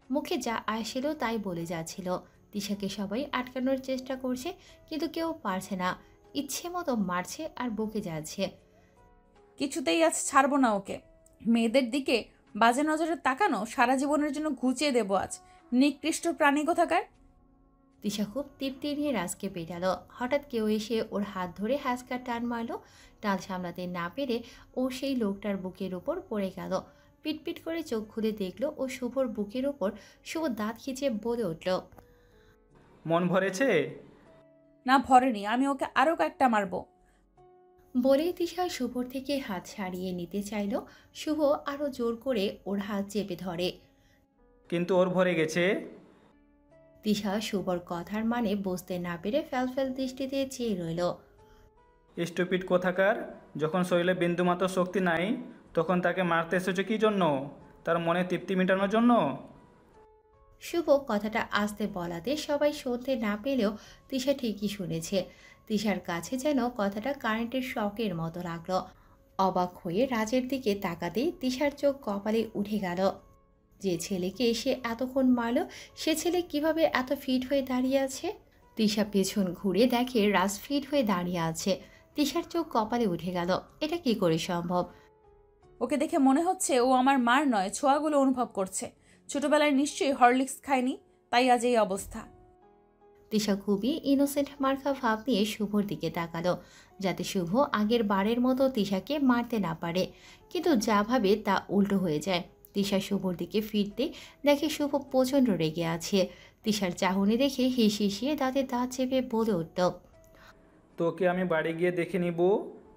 মুখে যা আসছিল তাই বলে যাচ্ছিল। তিশাকে সবাই আটকানোর চেষ্টা করছে, কিন্তু কেউ পারছে না। ইচ্ছে মতো মারছে আর বকে যাচ্ছে। কিছুতেই আজ ছাড়বো না ওকে। মেয়েদের দিকে বাজে নজরে তাকানো সারা জীবনের জন্য ঘুচিয়ে দেবো আজ। নিকৃষ্ট প্রাণী কোথাকার! তিশা খুব তৃপ্তি নিয়ে রাজকে পেটালো। হঠাৎ কেউ এসে ওর হাত ধরে হ্যাঁচকা টান মারলো। টান সামলাতে না পেরে ও সেই লোকটার বুকের ওপর পড়ে গেল। পিটপিট করে চোখ খুলে দেখলো ও শুভর বুকের ওপর। শুভ দাঁত খিচে বলে উঠল, মন ভরেছে? না ভরেনি, আমি ওকে আরও কয়েকটা মারবো। বলেই তিশা শুভর থেকে হাত ছাড়িয়ে নিতে চাইল। শুভ আরও জোর করে ওর হাত চেপে ধরে। কিন্তু ওর ভরে গেছে। তিশা শুভর কথার মানে বুঝতে না পেরে ফ্যালফ্যাল দৃষ্টিতে চেয়ে রইল। স্টুপিড কোথাকার! যখন শরীরে বিন্দুমাত্র শক্তি নাই, তখন তাকে মারতে এসেছো কী জন্য? তার মনে তৃপ্তি মেটানোর জন্য? শুভ কথাটা আসতে বলাতে সবাই শুনতে না পেলেও তিশা ঠিকই শুনেছে। তিশার কাছে যেন কথাটা কারেন্টের শকের মতো লাগলো। অবাক হয়ে রাজের দিকে তাকাতেই তিশার চোখ কপালে উঠে গেল। যে ছেলেকে সে এতক্ষণ মারল, সে ছেলে কিভাবে এত ফিট হয়ে দাঁড়িয়ে আছে? তিশা পেছন ঘুরে দেখে রাজ ফিট হয়ে দাঁড়িয়ে আছে। তিশার চোখ কপালে উঠে গেল। এটা কি করে সম্ভব? ওকে দেখে মনে হচ্ছে ও আমার মার নয়, ছোঁয়াগুলো অনুভব করছে। ছোটবেলায় নিশ্চয়ই হরলিক্স খায়নি, তাই আজ এই অবস্থা। তিশা খুবই ইনোসেন্ট মার্কা ভাব নিয়ে শুভর দিকে তাকালো, যাতে শুভ আগের বারের মতো তিশাকে মারতে না পারে। কিন্তু যা ভাবে তা উল্টো হয়ে যায়। তিশা শুভর দিকে ফিরতে দেখে শুভ প্রচণ্ড রেগে আছে। তিশার চাহনি দেখে হিসিয়ে দাঁতে দাঁত চেপে বলে উঠল, তোকে আমি বাড়ি গিয়ে দেখে নিব,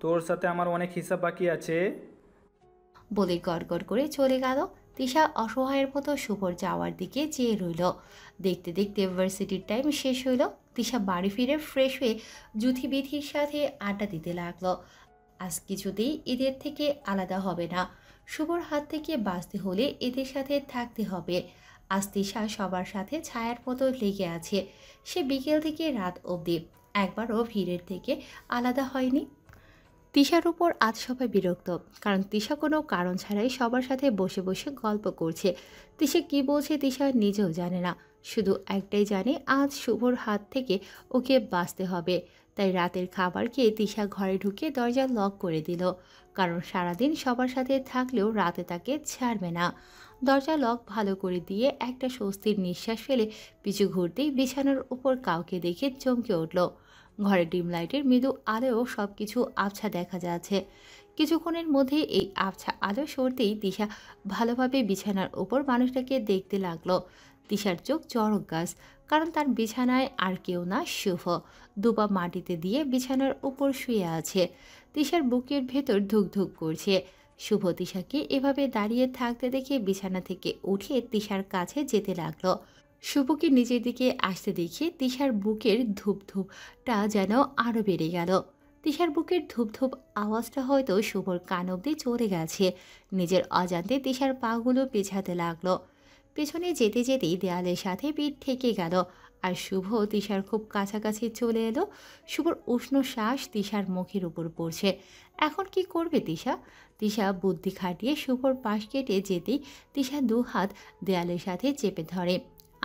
তোর সাথে আমার অনেক হিসাব বাকি আছে। বলে গড়গড় করে চলে গেল। তিশা অসহায়ের মতো শুভর যাওয়ার দিকে চেয়ে রইল। দেখতে দেখতে ভার্সিটির টাইম শেষ হইল। তিশা বাড়ি ফিরে ফ্রেশ হয়ে জুথি বিথির সাথে আড্ডা দিতে লাগলো। আজ কিছুতেই এদের থেকে আলাদা হবে না। শুভর হাত থেকে বাঁচতে হলে এদের সাথে থাকতে হবে। আজ তিশা সবার সাথে ছায়ার মতো লেগে আছে। সে বিকেল থেকে রাত অবধি একবারও ভিড়ের থেকে আলাদা হয়নি। তিশার উপর আজ সবাই বিরক্ত, কারণ তিশা কোনো কারণ ছাড়াই সবার সাথে বসে বসে গল্প করছে। তিশা কি বলছে তিশা নিজেও জানে না, শুধু একটাই জানে আজ শুভর হাত থেকে ওকে বাঁচতে হবে। তাই রাতের খাবার খেয়ে তিশা ঘরে ঢুকে দরজা লক করে দিল, কারণ সারাদিন সবার সাথে থাকলেও রাতে তাকে ছাড়বে না। দরজা লক ভালো করে দিয়ে একটা স্বস্তির নিঃশ্বাস ফেলে পিছু ঘুরতেই বিছানার উপর কাউকে দেখে চমকে উঠল। ঘরে ডিম লাইটের মৃদু আলোও সব কিছু আবছা দেখা যাচ্ছে। কিছুক্ষণের মধ্যে এই আবছা আলো সরতেই তিশা ভালোভাবে বিছানার উপর মানুষটাকে দেখতে লাগলো। তিশার চোখ চড়ক গাছ, কারণ তার বিছানায় আর কেউ না, শুভ দুপা মাটিতে দিয়ে বিছানার উপর শুয়ে আছে। তিশার বুকের ভেতর ধুকধুক করছে। শুভ তিশাকে এভাবে দাঁড়িয়ে থাকতে দেখে বিছানা থেকে উঠে তিশার কাছে যেতে লাগলো। শুভকে নিজের দিকে আসতে দেখে তিশার বুকের ধূপটা যেন আরও বেড়ে গেল। তিশার বুকের ধূপধূপ আওয়াজটা হয়তো শুভর কান অব্দি চলে গেছে। নিজের অজান্তে তিশার পাগুলো পেছাতে লাগলো। পেছনে যেতে যেতেই দেয়ালের সাথে পিঠ ঠেকে গেল, আর শুভ তিশার খুব কাছাকাছি চলে এলো। শুভর উষ্ণ শ্বাস তিশার মুখের উপর পড়ছে। এখন কি করবে তিশা? তিশা বুদ্ধি খাটিয়ে শুভর পাশ কেটে যেতেই তিশা দু হাত দেয়ালের সাথে চেপে ধরে।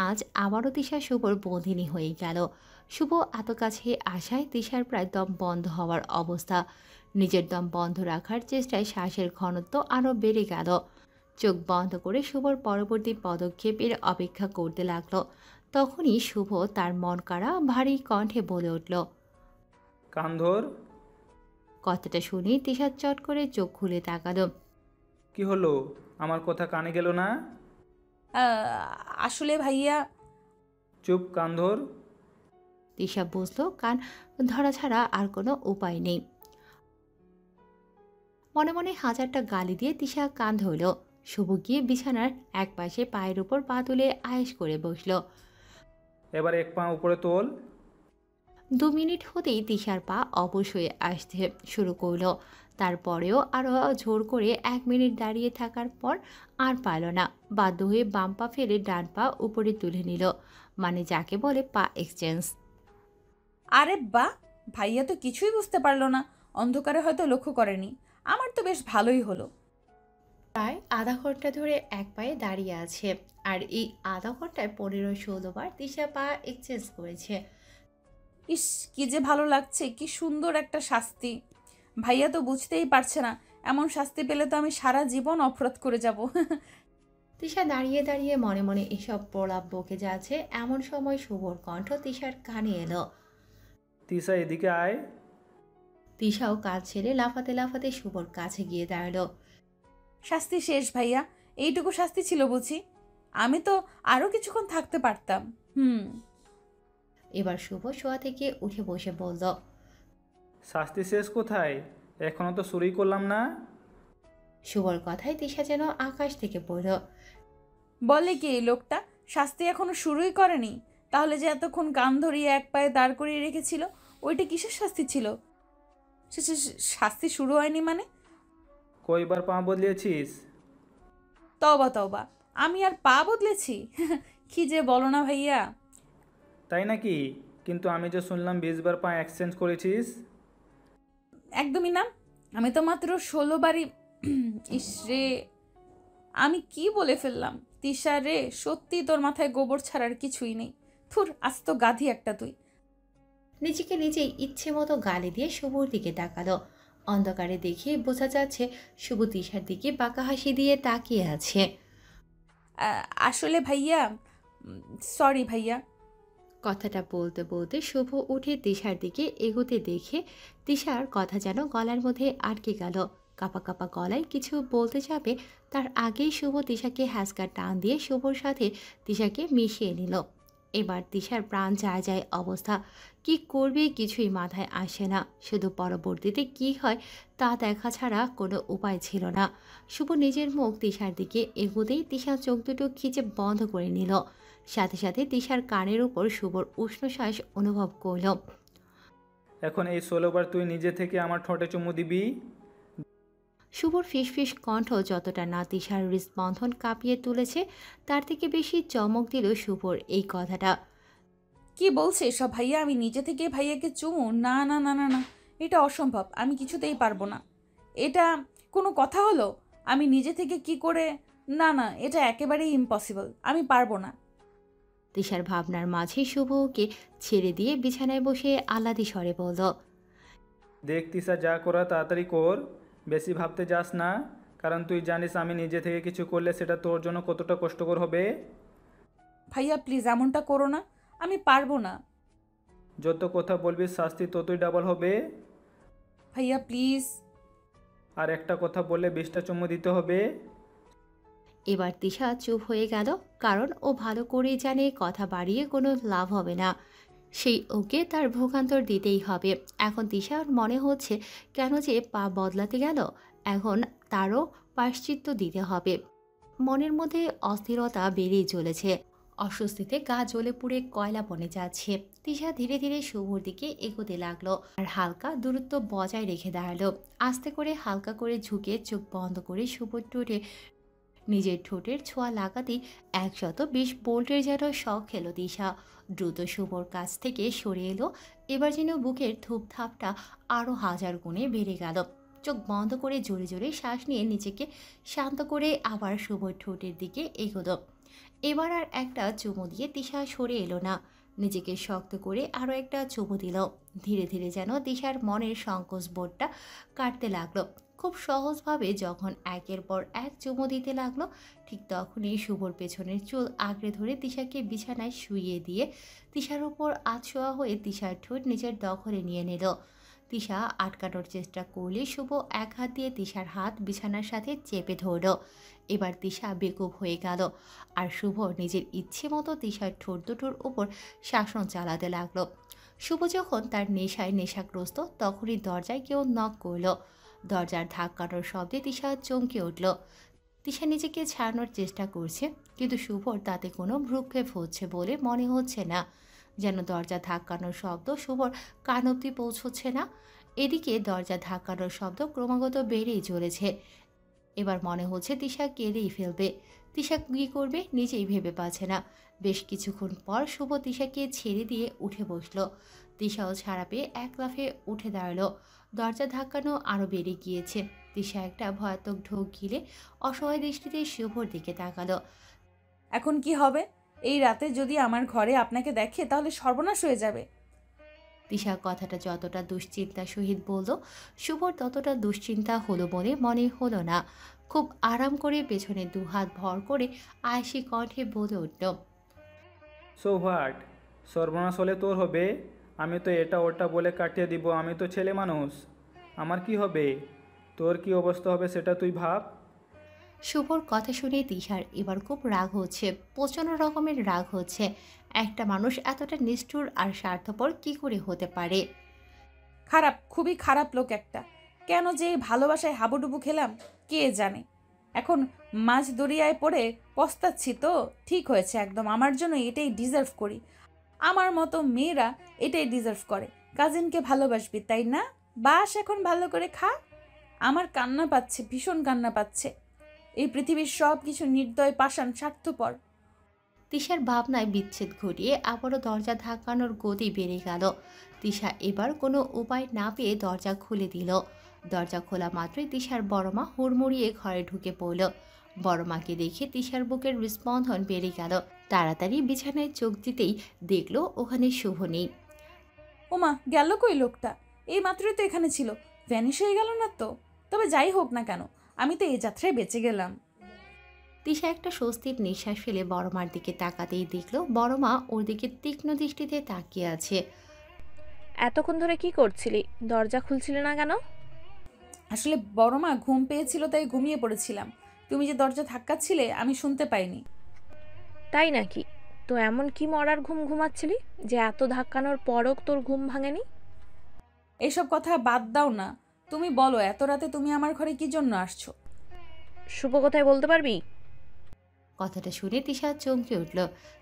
আজ আবারও তিশা শুভর বন্দিনী হয়ে গেল। শুভ এত কাছে আসায় তিশার প্রায় দম বন্ধ হওয়ার অবস্থা। নিজের দম বন্ধ রাখার চেষ্টায় শ্বাসের ঘনত্ব আরও বেড়ে গেল। চোখ বন্ধ করে শুভর পরবর্তী পদক্ষেপের অপেক্ষা করতে লাগলো। তখনই শুভ তার মন কাড়া ভারী কণ্ঠে বলে উঠল, কান ধর। কথাটা শুনে তিশা চট করে চোখ খুলে তাকালো। কি হলো, আমার কথা কানে গেল না? আসলে ভাইয়া। চুপ, কান ধর। তিশা বুঝলো কান ধরা ছাড়া আর কোনো উপায় নেই। মনে মনে হাজারটা গালি দিয়ে তিশা কান ধরল। শুভ গিয়ে বিছানার এক পাশে পায়ের উপর পা তুলে আয়েশ করে বসল। এবার এক পা উপরে তোল। 2 মিনিট হতেই তিশার পা অবশ হয়ে আসতে শুরু করলো। তারপরেও আরও জোর করে 1 মিনিট দাঁড়িয়ে থাকার পর আর পারল না। বাধ্য হয়ে বাম পা ফেলে ডান পা উপরে তুলে নিল, মানে যাকে বলে পা এক্সচেঞ্জ। আরে বাহ, ভাইয়া তো কিছুই বুঝতে পারলো না, অন্ধকারে হয়তো লক্ষ্য করেনি। আমার তো বেশ ভালোই হলো। প্রায় আধা ঘন্টা ধরে এক পায়ে দাঁড়িয়ে আছে, আর এই আধা ঘন্টায় 15-16 বার তিশা পা এক্সচেঞ্জ করেছে। ইস, কি যে ভালো লাগছে, কি সুন্দর একটা শাস্তি। ভাইয়া তো বুঝতেই পারছে না, এমন শাস্তি পেলে তো আমি সারা জীবন অপরাধ করে যাব। তিশা দাঁড়িয়ে দাঁড়িয়ে মনে মনে এসব প্রলাপ বকে যাচ্ছে। এমন সময় শুভর কণ্ঠ তিশার কানে এলো। তিশা, এদিকে আয়। তিশাও কাজ ছেড়ে লাফাতে লাফাতে শুভর কাছে গিয়ে দাঁড়ালো। শাস্তি শেষ ভাইয়া, এইটুকু শাস্তি ছিল বুঝি? আমি তো আরো কিছুক্ষণ থাকতে পারতাম। এবার শুভ শোয়া থেকে উঠে বসে বলল, শাস্তি শেষ কোথায়? এখনো তো শুরুই করলাম না। শুভর কথায় তিশা যেন আকাশ থেকে পড়ল। বলে কি এই লোকটা, শাস্তি এখনো শুরুই করেনি? তাহলে যে এতক্ষণ কান ধরিয়ে এক পায়ে দাঁড় করিয়ে রেখেছিল, ওইটা কিসের শাস্তি ছিল? শাস্তি শুরু হয়নি মানে? কয়বার পা বদলিয়েছিস? তবা তবা, আমি আর পা বদলেছি? কি যে বলো না ভাইয়া। তাই নাকি? কিন্তু আমি যে শুনলাম 20 বার পা এক্সচেঞ্জ করেছিস। একদমই না, আমি তো মাত্র 16 বারই। ইসরে, আমি কি বলে ফেললাম। তিশা রে, সত্যি তোর মাথায় গোবর ছাড়ার কিছুই নেই। থুর, আস্ত গাধি একটা তুই। নিজেকে নিজেই ইচ্ছে মতো গালি দিয়ে শুভর দিকে তাকালো। অন্ধকারে দেখে বোঝা যাচ্ছে শুভ তিশার দিকে বাঁকা হাসি দিয়ে তাকিয়ে আছে। আসলে ভাইয়া, সরি ভাইয়া। কথাটা বলতে বলতে শুভ উঠে তিশার দিকে এগোতে দেখে তিশার কথা যেন গলার মধ্যে আটকে গেল। কাপা কাপা গলায় কিছু বলতে যাবে তার আগেই শুভ তিশাকে হ্যাসকা টান দিয়ে শুভর সাথে তিশাকে মিশিয়ে নিল। এবার তিশার প্রাণ যায় যায় অবস্থা, কি করবে কিছুই মাথায় আসে না, শুধু পরবর্তীতে কি হয় তা দেখা ছাড়া কোনো উপায় ছিল না। শুভ নিজের মুখ তিশার দিকে এগোতেই তিশা চোখ দুটো খিচে বন্ধ করে নিল। সাথে সাথে তিশার কানের উপর শুভর উষ্ণ শ্বাস অনুভব করল। এখন এই 16 বার তুই নিজে থেকে আমার ঠোঁটে চুমু দিবি? শুভর ফিসফিস কণ্ঠ যতটা না তিশার হৃদস্পন্দন কাঁপিয়ে তুলেছে তার থেকে বেশি চমক দিল শুভর এই কথাটা। কি বলছে সব ভাইয়া? আমি নিজে থেকে ভাইয়াকে চুমু? না না না না না, এটা অসম্ভব, আমি কিছুতেই পারবো না। এটা কোনো কথা হলো? আমি নিজে থেকে কি করে? না না, এটা একেবারেই ইম্পসিবল, আমি পারবো না। তিশার ভাবনার মাঝে শুভ ওকে ছেড়ে দিয়ে বিছানায় বসে আহ্লাদি স্বরে বলল, দেখ তিশা, যা করা তাড়াতাড়ি কর, বেশি ভাবতে যাস না, কারণ তুই জানিস আমি নিজে থেকে কিছু করলে সেটা তোর জন্য কতটা কষ্টকর হবে। ভাইয়া প্লিজ এমনটা করো না, আমি পারবো না। যত কথা বলবি শাস্তি ততই ডাবল হবে। ভাইয়া প্লিজ। আর একটা কথা বললে 20টা চুমু দিতে হবে। এবার তিশা চুপ হয়ে গেল, কারণ ও ভালো করেই জানে কথা বাড়িয়ে কোনো লাভ হবে না, সেই ওকে তার ভোগান্তর দিতেই হবে। এখন তিশার মনে হচ্ছে কেন যে পা বদলাতে গেল, এখন তারও প্রায়শ্চিত্ত দিতে হবে। মনের মধ্যে অস্থিরতা বেড়েই চলেছে, অস্বস্তিতে গা জ্বলে পুড়ে কয়লা বনে যাচ্ছে। তিশা ধীরে ধীরে শুভর দিকে এগোতে লাগলো আর হালকা দূরত্ব বজায় রেখে দাঁড়ালো। আস্তে করে হালকা করে ঝুঁকে চোখ বন্ধ করে শুভর ঠোঁটে নিজের ঠোঁটের ছোঁয়া লাগাতেই 120 ভোল্টের যেন শখ খেলো তিশা। দ্রুত শুভর কাছ থেকে সরে এলো। এবার যেন বুকের ধূপধাপটা আরও 1000 গুণে বেড়ে গেল। চোখ বন্ধ করে জোরে জোরে শ্বাস নিয়ে নিজেকে শান্ত করে আবার শুভর ঠোঁটের দিকে এগোলো। এবার আর একটা চুমু দিয়ে তিশা সরে এলো না, নিজেকে শক্ত করে আরও একটা চুমু দিল। ধীরে ধীরে যেন তিশার মনের সংকোচ বোধটা কাটতে লাগলো। খুব সহজভাবে যখন একের পর এক চুমু দিতে লাগলো, ঠিক তখনই শুভর পেছনের চুল আঁকড়ে ধরে তিশাকে বিছানায় শুইয়ে দিয়ে তিশার উপর আধশোয়া হয়ে তিশার ঠোঁট নিজের দখলে নিয়ে নিল। তিশা আটকানোর চেষ্টা করলে শুভ এক হাত দিয়ে তিশার হাত বিছানার সাথে চেপে ধরল। এবার তিশা বেকুব হয়ে গেল আর শুভ নিজের ইচ্ছে মতো তিশার ঠোঁট দুটোর উপর শাসন চালাতে লাগলো। শুভ যখন তার নেশায় নেশাগ্রস্ত তখনই দরজায় কেউ নক করল। দরজার ধাক্কানোর শব্দে তিশা চমকে উঠল। তিশা নিজেকে ছাড়ানোর চেষ্টা করছে, কিন্তু শুভর তাতে কোনো ভ্রুক্ষেপ হচ্ছে বলে মনে হচ্ছে না। যেন দরজা ধাক্কানোর শব্দ শুভর কান অব্দি পৌঁছচ্ছে না। এদিকে দরজা ধাক্কানোর শব্দ ক্রমাগত বেড়েই চলেছে। এবার মনে হচ্ছে তিশা কেঁদেই ফেলবে। তিশা কী করবে নিজেই ভেবে পাচ্ছে না। বেশ কিছুক্ষণ পর শুভ তিশাকে ছেড়ে দিয়ে উঠে বসলো। তিশাও ছাড়া পেয়ে এক লাফে উঠে দাঁড়ালো। দরজা ধাক্কানো আরও বেড়ে গিয়েছে। তিশা একটা ভয়াতক ঢোক গিলে অসহায় দৃষ্টিতে শুভর দিকে তাকালো। এখন কি হবে? এই রাতে যদি আমার ঘরে আপনাকে দেখে তাহলে সর্বনাশ হয়ে যাবে। তিশা কথাটা যতটা দুশ্চিন্তার সহিত বলল, শুভর ততটা দুশ্চিন্তা হলো বলে মনে হলো না। খুব আরাম করে পেছনে দুহাত ভর করে আয়েশি কণ্ঠে বলে উঠল, সো হোয়াট? সর্বনাশ হলে তোর হবে? আমি তো এটা ওটা বলে কাটিয়ে দিব, আমি তো ছেলে মানুষ, আমার কি হবে? তোর কি অবস্থা হবে সেটা তুই ভাব। শুভর কথা শুনে তিশার এবার খুব রাগ হচ্ছে, প্রচণ্ড রকমের রাগ হচ্ছে। একটা মানুষ এতটা নিষ্ঠুর আর স্বার্থপর কি করে হতে পারে? খারাপ, খুবই খারাপ লোক একটা। কেন যে এই ভালোবাসায় হাবুডুবু খেলাম কে জানে। এখন মাঝ দরিয়ায় পড়ে পস্তাচ্ছি তো। ঠিক হয়েছে একদম, আমার জন্য এটাই ডিজার্ভ করি। আমার মতো মেয়েরা এটাই ডিজার্ভ করে। কাজিনকে ভালোবাসবি তাই না? বাস এখন ভালো করে খা। আমার কান্না পাচ্ছে, ভীষণ কান্না পাচ্ছে। এই পৃথিবীর সব কিছু নির্দয়, পাষাণ, স্বার্থপর। তিশার ভাবনায় বিচ্ছেদ ঘটিয়ে আবারও দরজা ধাক্কানোর গতি বেড়ে গেল। তিশা এবার কোনো উপায় না পেয়ে দরজা খুলে দিল। দরজা খোলা মাত্রই তিশার বড়মা হুড়মুড়িয়ে ঘরে ঢুকে পড়ল। বড়মাকে দেখে তিশার বুকের হৃদস্পন্দন বেড়ে গেল। তাড়াতাড়ি বিছানায় চোখ দিতেই দেখল ওখানে শুভ নেই। ওমা, গেল কই লোকটা? এই মাত্রই তো এখানে ছিল, ভ্যানিশ হয়ে গেল না তো? তবে যাই হোক না কেন, আমি তো এই যাত্রায় বেঁচে গেলাম। তিশা একটা স্বস্তির নিঃশ্বাস ফেলে বড় মার দিকে তাকাতেই দেখল বড় মা ওর দিকে তীক্ষ্ণ দৃষ্টিতে তাকিয়ে আছে। এতক্ষণ ধরে কি করছিলি? দরজা খুলছিলি না কেন? আসলে বড় মা ঘুম পেয়েছিল তাই ঘুমিয়ে পড়েছিলাম। তুমি যে দরজা ধাক্কাচ্ছিলে আমি শুনতে পাইনি। তাই নাকি? তো এমন কি মরার ঘুম ঘুমাচ্ছিলি যে এত ধাক্কানোর পরও তোর ঘুম ভাঙেনি? এইসব কথা বাদ দাও না। তুমি বলো, এত রাতে তুমি আমার ঘরে কি জন্য আসছো? শুভ কোথায় বলতে পারবি? কথাটা শুনে তিশা চমকে উঠল।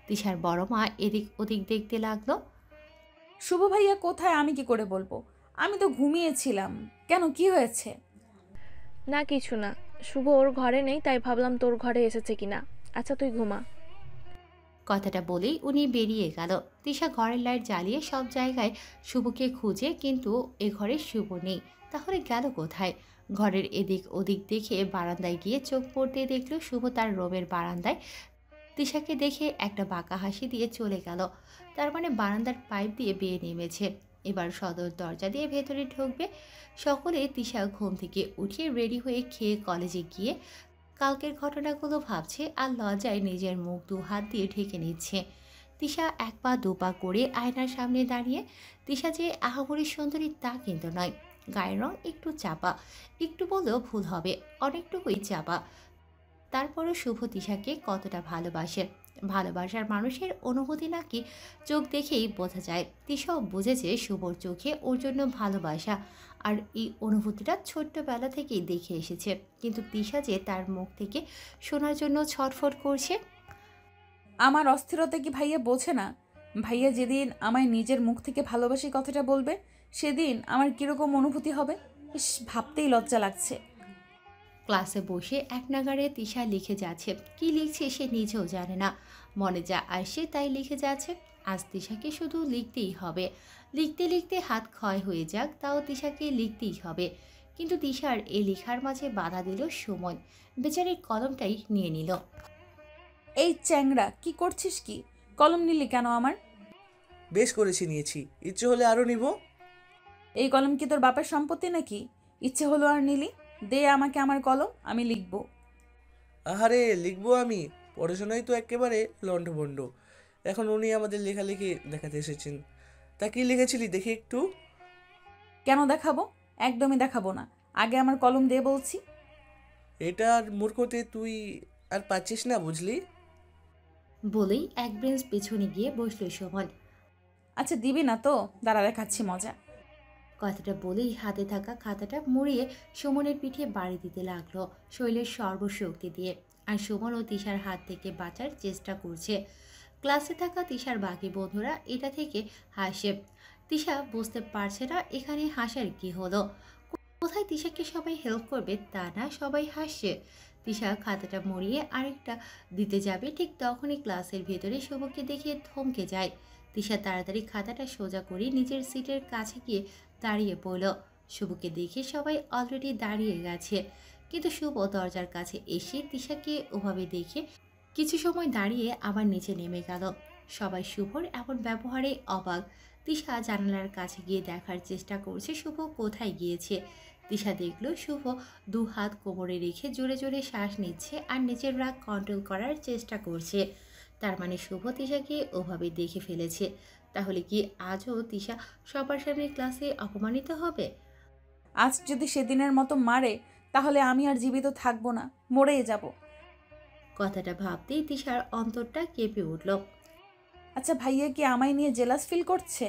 তিশার বড় মা এদিক ওদিক দেখতে লাগলো। শুভ ভাইয়া কোথায় আমি কি করে বলবো? আমি তো ঘুমিয়েছিলাম। কেন, কি হয়েছে? না কিছু না, শুভ ওর ঘরে নেই তাই ভাবলাম তোর ঘরে এসেছে কিনা। আচ্ছা তুই ঘুমা। কথাটা বলেই উনি বেরিয়ে গেল। তিশা ঘরের লাইট জ্বালিয়ে সব জায়গায় শুভকে খুঁজে, কিন্তু এ ঘরে শুভ নেই। তাহলে গেল কোথায়? ঘরের এদিক ওদিক দেখে বারান্দায় গিয়ে চোখ পড়তে দেখল শুভ তার রুমের বারান্দায় তিশাকে দেখে একটা বাঁকা হাসি দিয়ে চলে গেল। তার মানে বারান্দার পাইপ দিয়ে বেয়ে নেমেছে, এবার সদর দরজা দিয়ে ভেতরে ঢুকবে। সকলে তিশা ঘুম থেকে উঠিয়ে রেডি হয়ে খেয়ে কলেজে গিয়ে কালকের ঘটনাগুলো ভাবছে আর লজ্জায় নিজের মুখ দু হাত দিয়ে ঢেকে নিচ্ছে। তিশা এক পা দু পা করে আয়নার সামনে দাঁড়িয়ে। তিশা যে আহামরি সুন্দরী তা কিন্তু নয়, গায়ের রং একটু চাপা, একটু বললেও ভুল হবে, অনেকটুকুই চাপা। তারপরও শুভ তিশাকে কতটা ভালোবাসে। ভালোবাসার মানুষের অনুভূতি নাকি চোখ দেখেই বোঝা যায়। তিশাও বুঝেছে শুভর চোখে ওর জন্য ভালোবাসা, আর এই অনুভূতিটা ছোট্টবেলা থেকেই দেখে এসেছে। কিন্তু তিশা যে তার মুখ থেকে শোনার জন্য ছটফট করছে। আমার অস্থিরতা কি ভাইয়া বোঝে না? ভাইয়া যেদিন আমায় নিজের মুখ থেকে ভালোবাসি কথাটা বলবে, সেদিন আমার কিরকম অনুভূতি হবে? ইস, ভাবতেই লজ্জা লাগছে। ক্লাসে বসে এক নাগাড়ে তিশা লিখে যাচ্ছে। কি লিখছে সে নিজেও জানে না, মনে যা আসে তাই লিখে যাচ্ছে। আজ তিশাকে শুধু লিখতেই হবে। লিখতে লিখতে হাত ক্ষয় হয়ে যাক, তাও তিশাকে লিখতেই হবে। কিন্তু তিশার এই লেখার মাঝে বাধা দিল সুমন। বেচারির কলমটাই নিয়ে নিল। এই চ্যাংড়া, কি করছিস কি? কলম নিলি কেন আমার? বেশ করেছি, নিয়েছি, ইচ্ছে হলে আরও নিব। এই কলম কি তোর বাপের সম্পত্তি নাকি? ইচ্ছে হলো আর নিলি? দে আমাকে আমার কলম, আমি লিখবো। আহারে, লিখবো আমি? পড়াশোনায় তো একেবারে লন্ডভন্ড। এখন উনি আমাদের লেখালেখি দেখাতে এসেছেন। তা কি লিখেছিলি দেখি একটু? কেন দেখাবো? একদমই দেখাবো না। আগে আমার কলম দে বলছি। এটার মূর্খতে তুই আর পাচ্ছিস না, বুঝলি? বলেই এক বেঞ্চ পেছনে গিয়ে বসল সুমন। আচ্ছা দিবি না তো? দাঁড়া, দেখাচ্ছি মজা। কথাটা বলেই হাতে থাকা খাতাটা মুড়িয়ে সুমনের পিঠে বাড়ি দিতে লাগলো শৈলের সর্বশক্তি দিয়ে। আর সুমনও তিশার হাত থেকে বাঁচার চেষ্টা করছে। ক্লাসে থাকা তিশার বাকি বন্ধুরা এটা থেকে হাসে। তিশা বুঝতে পারছে না এখানে হাসার কি হলো। কোথায় তিশাকে সবাই হেল্প করবে তা না, সবাই হাসছে। তিশা খাতাটা মুড়িয়ে আরেকটা দিতে যাবে, ঠিক তখনই ক্লাসের ভেতরে শুভকে দেখে থমকে যায়। তিশা তাড়াতাড়ি খাতাটা সোজা করে নিজের সিটের কাছে গিয়ে দাঁড়িয়ে পড়ল। শুভকে দেখে সবাই অলরেডি দাঁড়িয়ে গেছে, কিন্তু শুভ দরজার কাছে এসে তিশাকে ওভাবে দেখে কিছু সময় দাঁড়িয়ে আবার নিচে নেমে গেল। সবাই শুভর এমন ব্যবহারে অবাক। তিশা জানালার কাছে গিয়ে দেখার চেষ্টা করছে শুভ কোথায় গিয়েছে। তিশা দেখল শুভ দু হাত কোমরে রেখে জোরে জোরে শ্বাস নিচ্ছে আর নিজের রাগ কন্ট্রোল করার চেষ্টা করছে। তার মানে শুভ তিশাকে ওভাবে দেখে ফেলেছে। তাহলে কি আজও তিশা সবার সামনে ক্লাসে অপমানিত হবে? আজ যদি সেদিনের মতো মারে, তাহলে আমি আর জীবিত থাকবো না, মরেই যাব। কথাটা ভাবতেই তিশার অন্তরটা কেঁপে উঠল। আচ্ছা ভাইয়া কি আমায় নিয়ে জেলাস ফিল করছে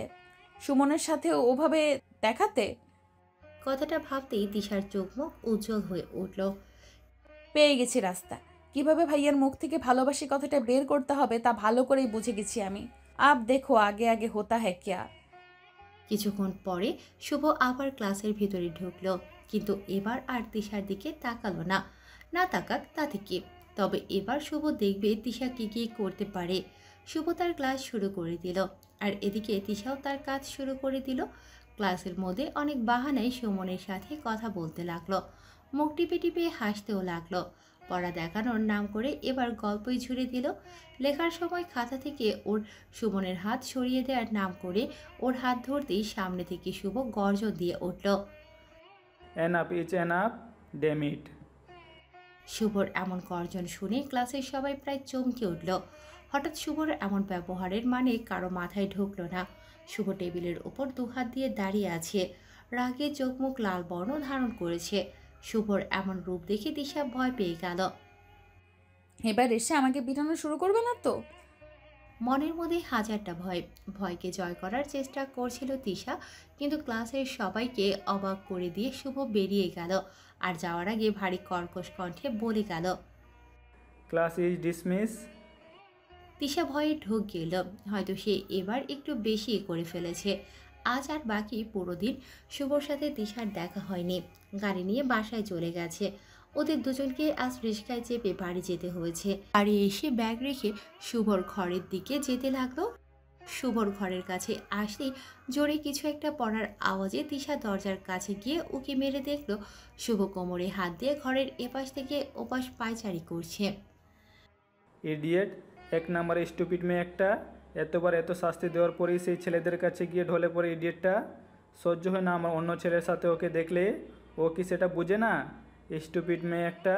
সুমনের সাথে ওভাবে দেখাতে? কথাটা ভাবতেই তিশার চোখ মুখ উজ্জ্বল হয়ে উঠল। পেয়ে গেছি রাস্তা। কিভাবে ভাইয়ার মুখ থেকে ভালোবাসি কথাটা বের করতে হবে তা ভালো করেই বুঝে গেছি আমি। আব দেখো আগে আগে হোতা হ্যাঁ ক্যা। কিছুক্ষণ পরে শুভ আবার ক্লাসের ভিতরে ঢুকলো, কিন্তু এবার আর তিশার দিকে তাকালো না। না তাকাক তাতে কি, তবে এবার শুভ দেখবে তিশা কি কি করতে পারে। শুভ তার ক্লাস শুরু করে দিল, আর এদিকে তিশাও তার কাজ শুরু করে দিল। ক্লাসের মধ্যে অনেক বাহানায় সুমনের সাথে কথা বলতে লাগলো, মুখ টিপে টিপে হাসতেও লাগলো। পড়া দেখানোর নাম করে এবার গল্পই ঝুড়ে দিল। লেখার সময় খাতা থেকে ওর সুমনের হাত সরিয়ে দেওয়ার নাম করে ওর হাত ধরতেই সামনে থেকে শুভ গর্জন দিয়ে উঠল। এনাফ ইজ এনাফ, ডেম ইট। শুভর এমন গর্জন শুনে ক্লাসের সবাই প্রায় চমকে উঠল। হঠাৎ শুভর এমন ব্যবহারের মানে কারো মাথায় ঢুকলো না। শুভ টেবিলের ওপর দুহাত দিয়ে দাঁড়িয়ে আছে, রাগে চোখ মুখ লাল বর্ণ ধারণ করেছে। শুভর এমন রূপ দেখে দিশা ভয় পেয়ে গেল। এবার এসে আমাকে পিটানো শুরু করবে না তো? মনের মধ্যে হাজারটা ভয়, ভয়কে জয় করার চেষ্টা করছিল তিশা, কিন্তু ক্লাসের সবাইকে অবাক করে দিয়ে শুভ বেরিয়ে গেল আর যাওয়ার আগে ভারী কর্কশ কণ্ঠে বলে গেল। Class is dismiss. তিশা ভয়ে ঢোক গেল, হয়তো সে এবার একটু বেশি করে ফেলেছে। আজ আর বাকি পুরো দিন শুভর সাথে তিশার দেখা হয়নি। গাড়ি নিয়ে বাসায় চলে গেছে। ওদের দুজনকে আজ রিস্কায় চেপে বাড়ি যেতে হয়েছে। বাড়ি এসে ব্যাগ রেখে শুভর ঘরের দিকে যেতে লাগলো। শুভর ঘরের কাছে আসলেই জোরে কিছু একটা পড়ার আওয়াজে তিশা দরজার কাছে গিয়ে উকি মেরে দেখলো শুভ কোমরে হাত দিয়ে ঘরের এপাশ থেকে ওপাশ পায়চারি করছে। ইডিয়েট, এক নম্বরে স্টুপিড মেয়ে একটা। এতবার এত শাস্তি দেওয়ার পরেই সেই ছেলেদের কাছে গিয়ে ঢলে পড়ে ইডিয়েটটা। সহ্য হয় না আমার অন্য ছেলের সাথে ওকে দেখলে। ও কি সেটা বুঝে না? স্টুপিড মেয়ে একটা।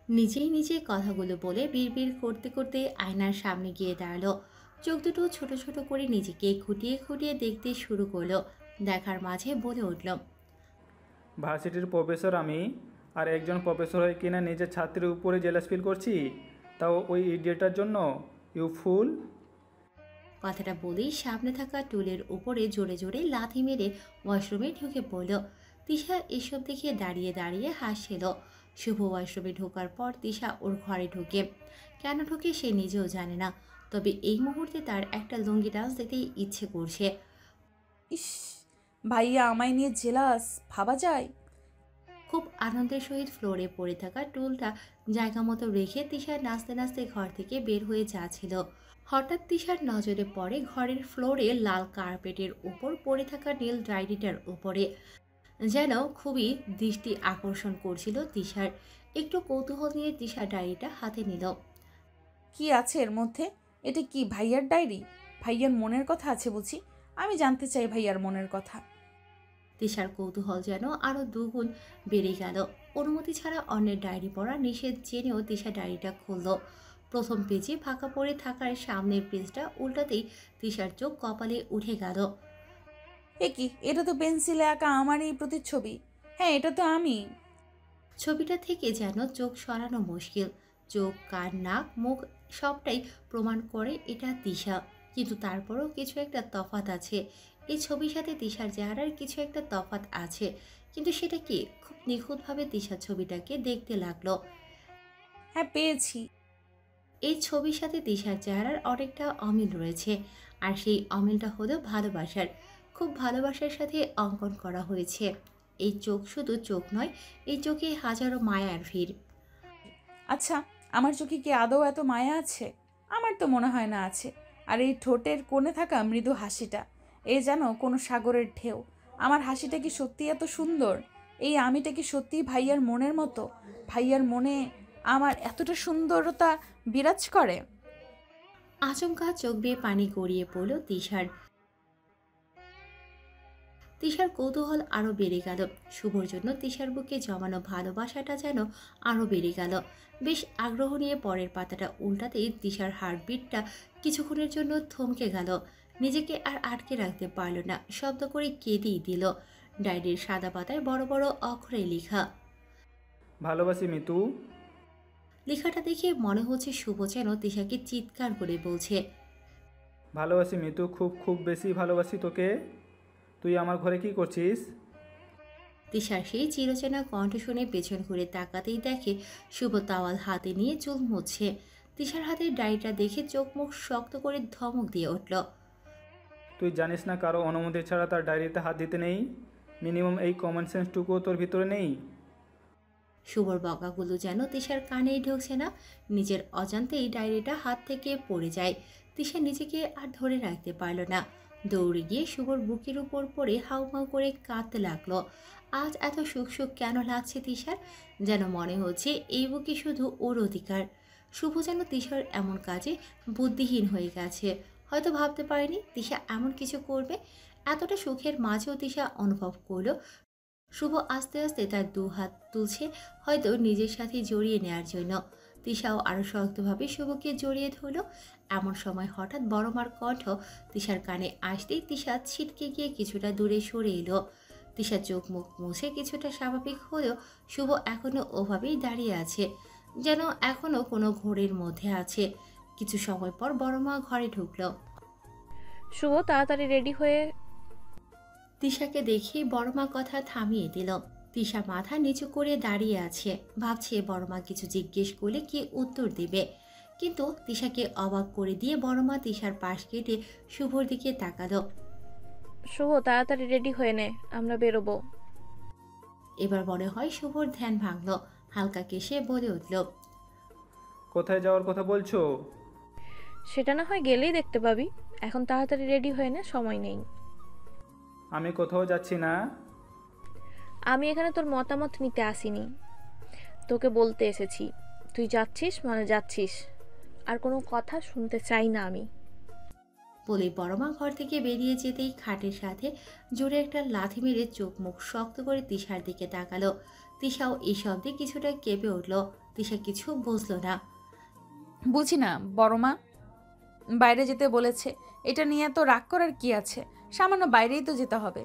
নিজেই নিজে কথাগুলো বলে বিড়বিড় করতে করতে আয়নার সামনে গিয়ে দাঁড়ালো। চোখ দুটো ছোট ছোট করে নিজেকে খুঁটিয়ে খুঁটিয়ে দেখতে শুরু করলো। দেখার মাঝে বলে উঠল, ভার্সিটির প্রফেসর আমি, আর একজন প্রফেসর হয়ে কিনা নিজের ছাত্রের উপরে জেলাস ফিল করছি, তাও ওই ইডিয়েটার জন্য। ইউ ফুল। কথাটা বলেই সামনে থাকা টুলের উপরে জোরে জোরে লাথি মেরে ওয়াশরুমে ঢুকে পড়ল। তিশা এসব দেখে দাঁড়িয়ে দাঁড়িয়ে হাসছিল। শুভ ওয়াশরুমে ঢোকার পর তিশা ওর ঘরে ঢুকে। কেন ঢুকে সে নিজেও জানে না, তবে এই মুহূর্তে তার একটা লুঙ্গি ডান্স দেখতেই ইচ্ছে করছে। ইস, ভাইয়া আমায় নিয়ে জেলাস, ভাবা যায়? খুব আনন্দের সহিত ফ্লোরে পড়ে থাকা টুলটা জায়গা মতো রেখে তিশা নাচতে নাচতে ঘর থেকে বের হয়ে যাচ্ছিল। হঠাৎ তিশার নজরে পড়ে ঘরের ফ্লোরে লাল কার্পেটের উপর পড়ে থাকা নীল ডায়েরিটার উপরে। যেন খুবই দৃষ্টি আকর্ষণ করছিল তিশার। একটু কৌতূহল নিয়ে তিশা ডায়েরিটা হাতে নিল। কি আছে এর মধ্যে? এটা কি ভাইয়ার ডায়েরি? ভাইয়ার মনের কথা আছে বুঝি? আমি জানতে চাই ভাইয়ার মনের কথা। তিশার কৌতূহল যেন আরও দুগুণ বেড়ে গেল। অনুমতি ছাড়া অন্যের ডায়েরি পড়া নিষেধ জেনেও তিশা ডায়েরিটা খুলল। প্রথম পেজে ফাঁকা পড়ে থাকার সামনের পেজটা উল্টাতেই তিশার চোখ কপালে উঠে গেল। এ কি, এটা তো পেন্সিলে আঁকা আমার এই প্রতিচ্ছবি। হ্যাঁ, এটা তো আমি। ছবিটা থেকে যেন চোখ সরানো মুশকিল। চোখ, কান, নাক, মুখ সবটাই প্রমাণ করে এটা তিশা। কিন্তু তারপরও কিছু একটা তফাৎ আছে। এই ছবির সাথে তিশার চেহারার কিছু একটা তফাৎ আছে, কিন্তু সেটা কি? খুব নিখুঁতভাবে তিশার ছবিটাকে দেখতে লাগলো। হ্যাঁ, পেয়েছি। এই ছবির সাথে তিশার চেহারার অনেকটা অমিল রয়েছে, আর সেই অমিলটা হলো ভালোবাসার। খুব ভালোবাসার সাথে অঙ্কন করা হয়েছে। এই চোখ শুধু চোখ নয়, এই চোখে হাজারো মায়ার ভিড়। আচ্ছা, আমার চোখে কি আদৌ এত মায়া আছে? আমার তো মনে হয় না আছে। আর এই ঠোঁটের কোণে থাকা মৃদু হাসিটা, এ যেন কোনো সাগরের ঢেউ। আমার হাসিটা কি সত্যি এত সুন্দর? এই আমিটা কি সত্যিই ভাইয়ার মনের মতো? ভাইয়ার মনে আমার এতটা সুন্দরতা বিরাজ করে? আচমকা চোখ বেয়ে পানি গড়িয়ে পড়ল তিশার। তিশার কৌতূহল আরও বেড়ে গেল। শুভর জন্য তিশার বুকে জমানো ভালোবাসাটা যেন আরও বেড়ে গেল। বেশ আগ্রহ নিয়ে পরের পাতাটা উল্টাতেই তিশার হার্টবিটটা কিছুক্ষণের জন্য থমকে গেল। নিজেকে আর আটকে রাখতে পারল না, শব্দ করে কেঁদেই দিল। ডায়েরির সাদা পাতায় বড় বড় অক্ষরে লেখা, ভালোবাসি মিতু। লেখাটা দেখে মনে হচ্ছে শুভ যেন তিশাকে চিৎকার করে বলছে, ভালোবাসি মিতু, খুব খুব বেশি ভালোবাসি তোকে। তুই আমার ঘরে কি করছিস? তিশার সেই চিরচেনা কণ্ঠ শুনে পেছন ঘুরে তাকাতেই দেখে শুভ তাওয়াল হাতে নিয়ে চুল মুছছে। তিশার হাতের ডায়েরিটা দেখে চোখ মুখ শক্ত করে ধমক দিয়ে উঠল, তুই জানিস না কারো অনুমতি ছাড়া তার ডায়েরিতে হাত দিতে নেই? মিনিমাম এই কমন সেন্সটুকুও তোর ভিতরে নেই? শুভর বকাগুলো যেন তিশার কানেই ঢুকছে না। নিজের অজান্তেই ডায়েরিটা হাত থেকে পড়ে যায়। তিশা নিজেকে আর ধরে রাখতে পারল না, দৌড়ে গিয়ে শুভর বুকের উপর পড়ে হাউমাউ করে কাঁদতে লাগলো। আজ এত সুখ সুখ কেন লাগছে তিশার? যেন মনে হচ্ছে এই বুকে শুধু ওর অধিকার। শুভ যেন তিশার এমন কাজে বুদ্ধিহীন হয়ে গেছে। হয়তো ভাবতে পারেনি তিশা এমন কিছু করবে। এতটা সুখের মাঝেও তিশা অনুভব করলো শুভ আস্তে আস্তে তার দু হাত তুলছে, হয়তো নিজের সাথে জড়িয়ে নেওয়ার জন্য। তিশাও আরো শক্তভাবে শুভকে জড়িয়ে ধরল। এমন সময় হঠাৎ বড় মার কণ্ঠ তিশার কানে আসতেই তিশা ছিটকে গিয়ে কিছুটা দূরে সরে এলো। তিশা চোখ মুখ মুছে কিছুটা স্বাভাবিক হলেও শুভ এখনো ওভাবেই দাঁড়িয়ে আছে, যেন এখনো কোনো ঘোরের মধ্যে আছে। কিছু সময় পর বড় মা ঘরে ঢুকলো। শুভ তাড়াতাড়ি রেডি হয়ে। তিশাকে দেখেই বড়মা কথা থামিয়ে দিল। তিশা মাথা নিচু করে দাঁড়িয়ে আছে, ভাবছে বড়মা কিছু জিজ্ঞেস করলে কি উত্তর দেবে। কিন্তু তিশাকে অবাক করে দিয়ে বড়মা তিশার পাশ কেটে শুভর দিকে তাকালো। শুভ তাড়াতাড়ি রেডি হয়ে নে, আমরা বেরোবো। এবার মনে হয় শুভর ধ্যান ভাঙলো, হালকা কেশে বলে উঠল, কোথায় যাওয়ার কথা বলছো? সেটা না হয় গেলেই দেখতে পাবি, এখন তাড়াতাড়ি রেডি হয়ে নে, সময় নেই। আমি কোথাও যাচ্ছি না। আমি এখানে তোর মতামত নিতে আসিনি, তোকে বলতে এসেছি। তুই যাচ্ছিস মানে যাচ্ছিস, আর কোনো কথা শুনতে চাই না আমি। বলে বড়মা ঘর থেকে বেরিয়ে যেতেই খাটের সাথে জোরে একটা লাথি মেরে চোখ মুখ শক্ত করে তিশার দিকে তাকালো। তিশাও এই শব্দে কিছুটা কেঁপে উঠল। তিশা কিছু বুঝলো না। বুঝি না বড় মা, বাইরে যেতে বলেছে, এটা নিয়ে তো রাগ করার কি আছে? সামান্য বাইরেই তো যেতে হবে।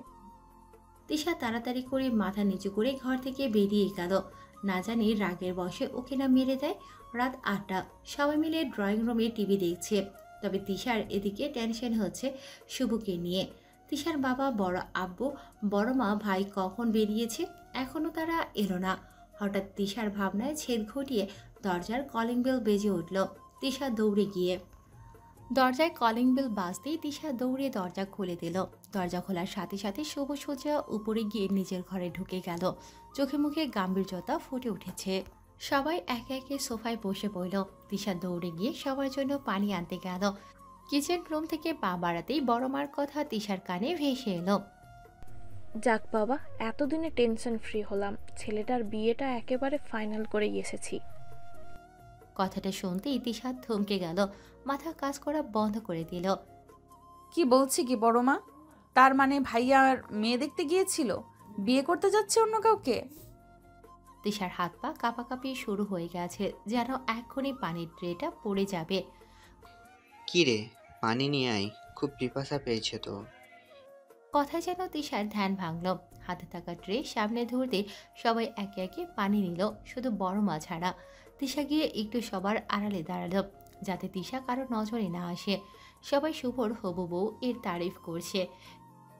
তিশা তাড়াতাড়ি করে মাথা নিচু করে ঘর থেকে বেরিয়ে গেল। না জানি রাগের বশে ওকে না মেরে দেয়। রাত ৮টা, সবাই মিলে ড্রয়িং রুমে টিভি দেখছে। তবে তিশার এদিকে টেনশন হচ্ছে শুভকে নিয়ে। তিশার বাবা, বড় আব্বু, বড় মা, ভাই কখন বেরিয়েছে, এখনো তারা এলো না। হঠাৎ তিশার ভাবনায় ছেদ ঘটিয়ে দরজার কলিং বেল বেজে উঠল। তিশা দৌড়ে গিয়ে দরজায় কলিং বেল বাজতেই তিশা দৌড়ে দরজা খুলে দিল। দরজা খোলার সাথে সাথে শুভ সোজা উপরে গিয়ে নিজের ঘরে ঢুকে গেল। চোখে মুখে গাম্ভীর্যতা ফুটে উঠেছে। সবাই একে একে সোফায় বসে পড়ল। তিশা দৌড়ে গিয়ে সবার জন্য পানি আনতে গেল। কিচেন রুম থেকে পা বাড়াতেই বড় মার কথা তিশার কানে ভেসে এলো। যাক বাবা, এতদিনে টেনশন ফ্রি হলাম, ছেলেটার বিয়েটা একেবারে ফাইনাল করে এসেছি। কথাটা শুনতেই তিশা থমকে গেল, মাথা কাজ করা বন্ধ করে দিল। কি বলছি কি বড় মা? তার মানে ভাইয়ার মেয়ে দেখতে গিয়েছিল, বিয়ে করতে যাচ্ছে অন্য কাউকে? তিশার হাত পা কাঁপাকাঁপি শুরু হয়ে গেছে, যেন এক্ষুনি পানির ট্রেটা পড়ে যাবে। কি রে, পানি নিয়ে আয়, খুব পিপাসা পেয়েছে তো। কথায় যেন তিশার ধ্যান ভাঙল। হাতে থাকা ট্রে সামনে ধরতে সবাই একে একে পানি নিল, শুধু বড় মা ছাড়া। তিশা গিয়ে একটু সবার আড়ালে দাঁড়ালো, যাতে তিশা কারো নজরে না আসে। সবাই শুভর হবু বউ এর তারিফ করছে।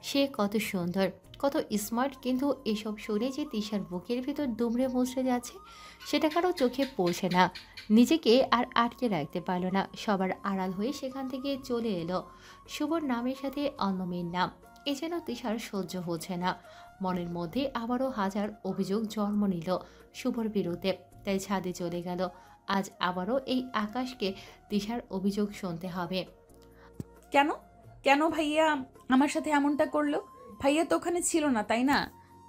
সে কত সুন্দর, কত স্মার্ট, কিন্তু এসব শুনে যে তিশার বুকের ভিতর দুমড়ে মুচড়ে যাচ্ছে, সেটা কারো চোখে পড়ছে না। নিজেকে আর আটকে রাখতে পারল না, সবার আড়াল হয়ে সেখান থেকে চলে এলো। শুভর নামের সাথে অন্য মেয়ের নাম, এ যেন তিশার সহ্য হচ্ছে না। মনের মধ্যে আবারও হাজার অভিযোগ জন্ম নিল শুভর বিরুদ্ধে, তাই ছাদে চলে গেল। আজ আবারও এই আকাশকে তিশার অভিযোগ শুনতে হবে। কেন কেন ভাইয়া আমার সাথে এমনটা করলো? ভাইয়া তো ওখানে ছিল না, তাই না?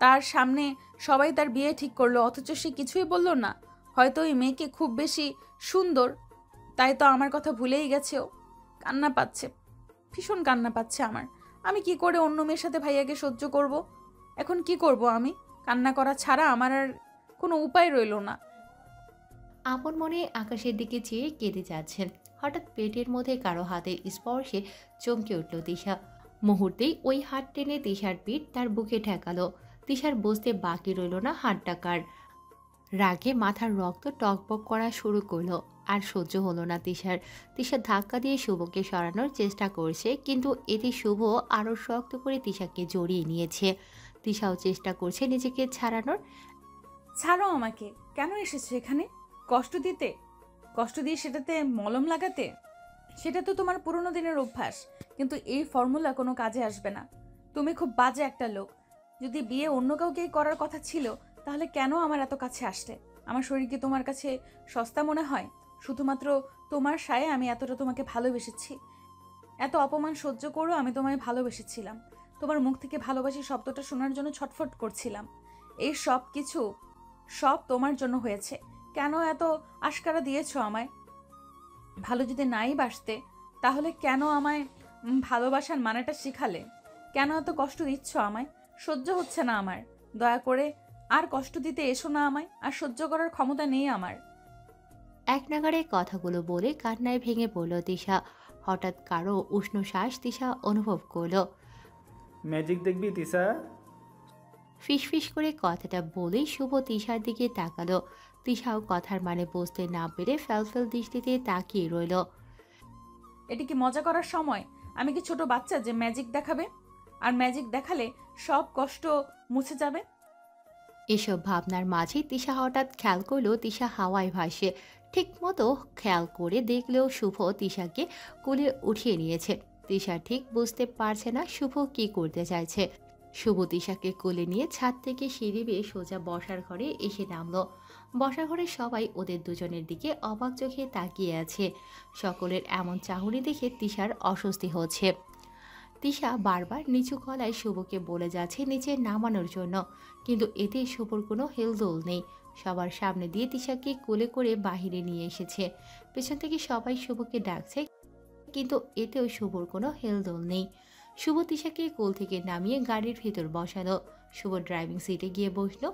তার সামনে সবাই তার বিয়ে ঠিক করলো, অথচ সে কিছুই বলল না। হয়তো ওই মেয়েকে খুব বেশি সুন্দর, তাই তো আমার কথা ভুলেই গেছে ও। কান্না পাচ্ছে, ভীষণ কান্না পাচ্ছে আমার। আমি কি করে অন্য মেয়ের সাথে ভাইয়াকে সহ্য করব? এখন কি করব আমি? কান্না করা ছাড়া আমার আর কোনো উপায় রইল না। আপন মনে আকাশের দিকে চেয়ে কেঁদে যাচ্ছেন। হঠাৎ পেটের মধ্যে কারো হাতের স্পর্শে চমকে উঠল তিশা। মুহূর্তেই ওই হাত টেনে তিশার পিঠ তার বুকে ঠেকালো। তিশার বুঝতে বাকি রইল না হাতটা কার। রাগে মাথার রক্ত টকবক করা শুরু করলো। আর সহ্য হলো না তিশার। তিশা ধাক্কা দিয়ে শুভকে সরানোর চেষ্টা করছে, কিন্তু এতে শুভ আরও শক্ত করে তিশাকে জড়িয়ে নিয়েছে। তিশাও চেষ্টা করছে নিজেকে ছাড়ানোর। ছাড়ো আমাকে। কেন এসেছো এখানে? কষ্ট দিতে? কষ্ট দিয়ে সেটাতে মলম লাগাতে? সেটা তো তোমার পুরোনো দিনের অভ্যাস, কিন্তু এই ফর্মুলা কোনো কাজে আসবে না। তুমি খুব বাজে একটা লোক। যদি বিয়ে অন্য কাউকেই করার কথা ছিল, তাহলে কেন আমার এত কাছে আসতে? আমার শরীর কি তোমার কাছে সস্তা মনে হয়? শুধুমাত্র তোমার সায়ে আমি এতটা তোমাকে ভালোবেসেছি। এত অপমান সহ্য করেও আমি তোমায় ভালোবেসেছিলাম। তোমার মুখ থেকে ভালোবাসি শব্দটা শোনার জন্য ছটফট করছিলাম। এই সব কিছু সব তোমার জন্য হয়েছে। কেন এত আশকারা দিয়েছো আমায়? ভালো যদি নাই বাসতে, তাহলে কেন আমায় ভালোবাসার মানেটা শিখালে? কেন এত কষ্ট দিচ্ছ আমায়? সহ্য হচ্ছে না আমার। দয়া করে আর কষ্ট দিতে এসো না আমায়, আর সহ্য করার ক্ষমতা নেই আমার। এক নাগাড়ে কথাগুলো বলে কান্নায় ভেঙে পড়ল তিশা। হঠাৎ কারো উষ্ণ শ্বাস তিশা অনুভব করলো। ম্যাজিক দেখবি তিশা? ফিসফিস করে কথাটা বলেই শুভ তিশার দিকে তাকালো। তিশাও কথার মানে বুঝতে না পেরে ফ্যালফেল দৃষ্টিতে তাকিয়ে রইল। এটা কি মজা করার সময়? আমি কি ছোট বাচ্চা যে ম্যাজিক দেখাবে? আর ম্যাজিক দেখালে সব কষ্ট মুছে যাবে? এসব ভাবনার মাঝে তিশা হঠাৎ খেয়াল করলো তিশা হাওয়ায় ভাসে। ঠিক মতো খেয়াল করে দেখলেও শুভ তিশাকে কোলে উঠিয়ে নিয়েছে। তিশা ঠিক বুঝতে পারছে না শুভ কি করতে চাইছে। শুভ তিশাকে কোলে নিয়ে ছাদ থেকে সিঁড়ি বেয়ে সোজা বসার ঘরে এসে নামলো। বসার ঘরে সবাই ওদের দুজনের দিকে অবাক চোখে তাকিয়ে আছে। সকলের এমন চাহনি দেখে তিশার অস্বস্তি হচ্ছে। তিশা বারবার নিচু গলায় শুভকে বলে যাচ্ছে নিচে নামানোর জন্য, কিন্তু এতে শুভর কোনো হেলদোল নেই। সবার সামনে দিয়ে তিশাকে কোলে করে বাহিরে নিয়ে এসেছে। পেছন থেকে সবাই শুভকে ডাকছে, কিন্তু এতেও শুভর কোনো হেলদোল নেই। শুভ তিশাকে কোল থেকে নামিয়ে গাড়ির ভিতর বসালো। শুভ ড্রাইভিং সিটে গিয়ে বসলো।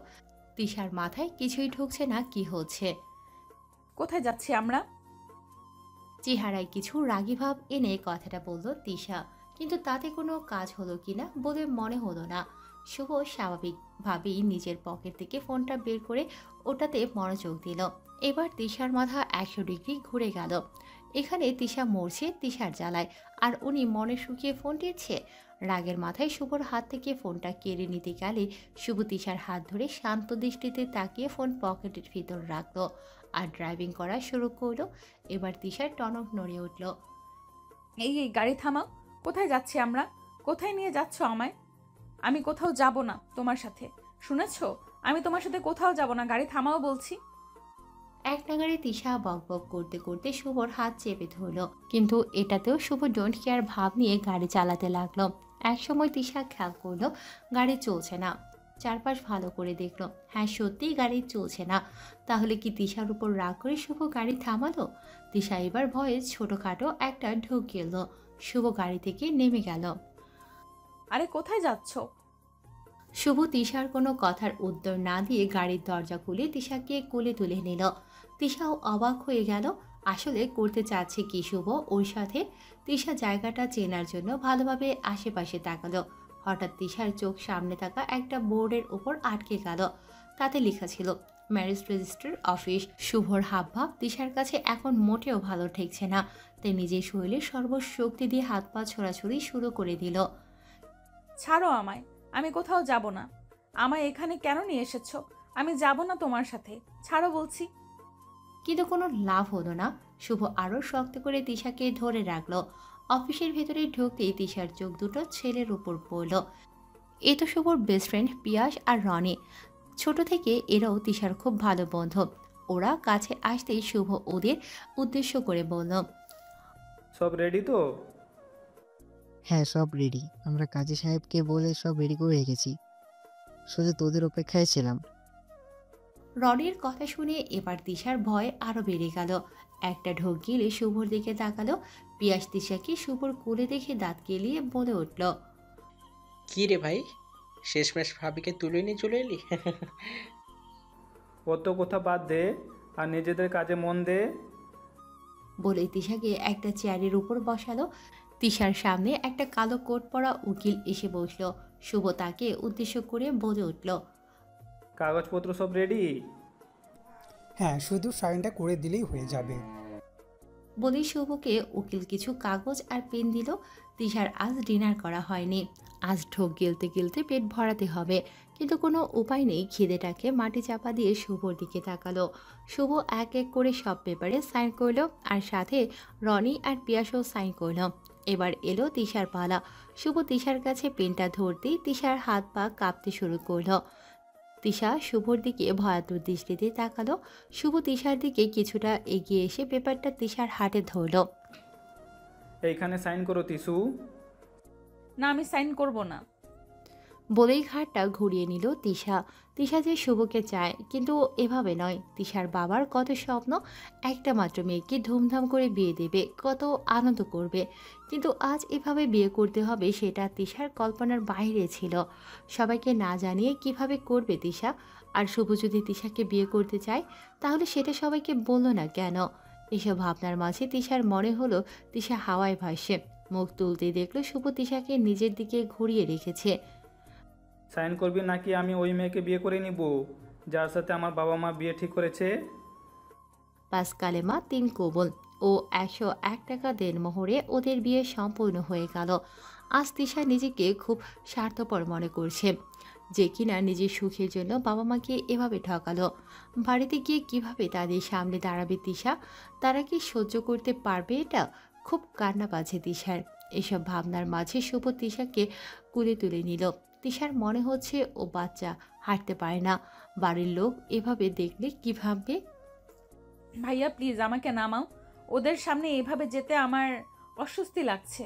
তিশার মাথায় কিছুই ঢুকছে না কি হচ্ছে। কোথায় যাচ্ছি আমরা? চেহারায় কিছু রাগী ভাব এনে কথাটা বলল তিশা, কিন্তু তাতে কোনো কাজ হলো কিনা বলে মনে হলো না। শুভ স্বাভাবিকভাবেই নিজের পকেট থেকে ফোনটা বের করে ওটাতে মনোযোগ দিল। এবার তিশার মাথা 100 ডিগ্রি ঘুরে গেল। এখানে তিশা মরছে তিশার জ্বালায়, আর উনি মনে শুকিয়ে ফোন টিপছে। রাগের মাথায় শুভর হাত থেকে ফোনটা কেড়ে নিতে গেলে শুভ তিশার হাত ধরে শান্ত দৃষ্টিতে তাকিয়ে ফোন পকেটের ভিতর রাখলো আর ড্রাইভিং করা শুরু করলো। এবার তিশার টনক নড়ে উঠল। এই গাড়ি থামাও। কোথায় যাচ্ছি আমরা? কোথায় নিয়ে যাচ্ছ আমায়? আমি কোথাও যাব না তোমার সাথে, শুনেছো? আমি তোমার সাথে কোথাও যাব না, গাড়ি থামাও বলছি। এক নাগাড়ে তিশা বকবক করতে করতে শুভর হাত চেপে ধরল, কিন্তু এটাতেও শুভ ডোন্ট কেয়ার ভাব নিয়ে গাড়ি চালাতে লাগলো। একসময় তিশা খেয়াল করলো গাড়ি চলছে না। চারপাশ ভালো করে দেখলো, হ্যাঁ সত্যিই গাড়ি চলছে না। তাহলে কি তিশার উপর রাগ করে শুভ গাড়ি থামালো? তিশা এবার ভয়ে ছোটখাটো একটা ঢোক গেল। শুভ গাড়ি থেকে নেমে গেল। আরে কোথায় যাচ্ছ? শুভ তিশার কোনো কথার উত্তর না দিয়ে গাড়ির দরজা খুলে তিশাকে কোলে তুলে নিল। তিশাও অবাক হয়ে গেল, আসলে করতে চাচ্ছে কি শুভ ওর সাথে। তিশা জায়গাটা চেনার জন্য ভালোভাবে আশেপাশে তাকালো। হঠাৎ তিশার চোখ সামনে থাকা একটা বোর্ডের উপর আটকে গেল। তাতে লেখা ছিল ম্যারেজ রেজিস্ট্রার অফিস। শুভর হাবভাব তিশার কাছে এখন মোটেও ভালো ঠেকছে না। তাই নিজের শরীরে সর্বশক্তি দিয়ে হাত পা ছোড়াছুড়ি শুরু করে দিল। ছাড়ো আমায়, আমি কোথাও যাব না। আমায় এখানে কেন নিয়ে এসেছো? আমি যাব না তোমার সাথে, ছাড়ো বলছি। কিন্তু কোনো লাভ হলো না। শুভ আরও শক্ত করে তিশাকে ধরে রাখলো। অফিসের ভেতরে ঢুকতেই তিশার চোখ দুটো ছেলের উপর পড়ল। এ তো শুভর বেস্ট ফ্রেন্ড পিয়াস আর রনি। ছোট থেকে এরাও তিশার খুব ভালো বন্ধু। ওরা কাছে আসতেই শুভ ওদের উদ্দেশ্য করে বলল, সব রেডি তো? হ্যাঁ সব রেডি, আমরা কাজী সাহেবকে বলে সব রেডি করে রেখেছি, শুধু তোদের অপেক্ষায় ছিলাম। রনির কথা শুনে এবার তিশার ভয় আরও বেড়ে গেল। একটা ঢোক গিলে শুভর দিকে তাকালো। পিয়াস তিশাকে শুভর কোলে দেখে দাঁত কেলিয়ে বলে উঠল, কি রে ভাই, শেষমেশ ভাবিকে তুলে নিয়ে চলে এলি? অত কথা বাদ দে আর নিজেদের কাজে মন দে। বলে তিশাকে একটা চেয়ারের উপর বসালো। তিশার সামনে একটা কালো কোট পরা উকিল এসে বসলো। শুভ তাকে উদ্দেশ্য করে বলে উঠল, কাগজপত্র সব রেডি? হ্যাঁ, শুধু সাইনটা করে দিলেই হয়ে যাবে। বলেই শুভকে উকিল কিছু কাগজ আর পেন দিল। তিশার আজ ডিনার করা হয়নি। আজ ঢোক গিলতে গিলতে পেট ভরাতে হবে, কিন্তু কোনো উপায় নেই। খিদেটাকে মাটি চাপা দিয়ে শুভর দিকে তাকালো। শুভ এক এক করে সব পেপারে সাইন করলো, আর সাথে রনি আর পিয়াসও সাইন করলো। এবার এলো তিশার পালা। শুভ তিশার কাছে পেনটা ধরতেই তিশার হাত পা কাঁপতে শুরু করলো। তিশা শুভর দিকে ভয়াতুর দৃষ্টিতে তাকালো। শুভ তিশার দিকে কিছুটা এগিয়ে এসে পেপারটা তিশার হাতে ধরলো। এইখানে সাইন করো তিশু। না, আমি সাইন করব না। বলেই ঘাটটা ঘুরিয়ে নিল তিশা। তিশা যে শুভকে চায়, কিন্তু এভাবে নয়। তিশার বাবার কত স্বপ্ন, একটা মাত্র মেয়েকে ধুমধাম করে বিয়ে দেবে, কত আনন্দ করবে, কিন্তু আজ এভাবে বিয়ে করতে হবে সেটা তিশার কল্পনার বাইরে ছিল। সবাইকে না জানিয়ে কিভাবে করবে তিশা? আর শুভ যদি তিশাকে বিয়ে করতে চায়, তাহলে সেটা সবাইকে বলল না কেন? এসব ভাবনার মাঝে তিশার মনে হলো তিশা হাওয়ায় ভাসে। মুখ তুলতেই দেখলো শুভ তিশাকে নিজের দিকে ঘুরিয়ে রেখেছে। সাইন করবি নাকি আমি ওই মেয়েকে বিয়ে করে নিব যার সাথে আমার বাবা মা বিয়ে ঠিক করেছে? 5 কালেমা 3 কবুল ও 101 টাকা দেনমোহরে ওদের বিয়ে সম্পূর্ণ হয়ে গেল। আজ তিশা নিজেকে খুব স্বার্থপর মনে করছে, যে কিনা নিজের সুখের জন্য বাবা মাকে এভাবে ঠকালো। বাড়িতে গিয়ে কিভাবে তাদের সামনে দাঁড়াবে তিশা? তারা কি সহ্য করতে পারবে এটা? খুব কান্না পাচ্ছে তিশার। এসব ভাবনার মাঝে শুভ তিশাকে কুলে তুলে নিল। তিশার মনে হচ্ছে ও বাচ্চা, হাঁটতে পারে না। বাড়ির লোক এভাবে দেখলে কি ভাববে? ভাইয়া প্লিজ আমাকে নামাও, ওদের সামনে এভাবে যেতে আমার অস্বস্তি লাগছে।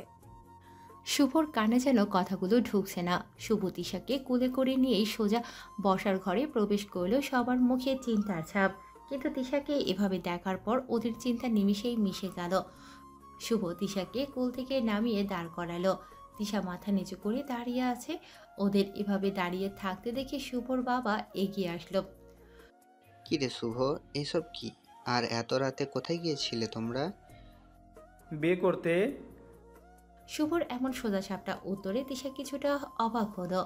শুভর কানে যেন কথাগুলো ঢুকছে না। শুভ তিশাকে কোলে করে নিয়েই সোজা বসার ঘরে প্রবেশ করলো। সবার মুখে চিন্তার ছাপ, কিন্তু তিশাকে এভাবে দেখার পর ওদের চিন্তা নিমিষেই মিশে গেল। শুভ তিশাকে কোল থেকে নামিয়ে দাঁড় করালো। তিশা মাথা নিচু করে দাঁড়িয়ে আছে। ওদের এভাবে দাঁড়িয়ে থাকতে দেখে শুভর বাবা এগিয়ে আসলো। কি রে শুভ, এসব কি? আর এত রাতে কোথায় গিয়েছিলে তোমরা? বিয়ে করতে। শুভর এমন সোজাসাপটা উত্তরে তিশা কিছুটা অবাক হলো।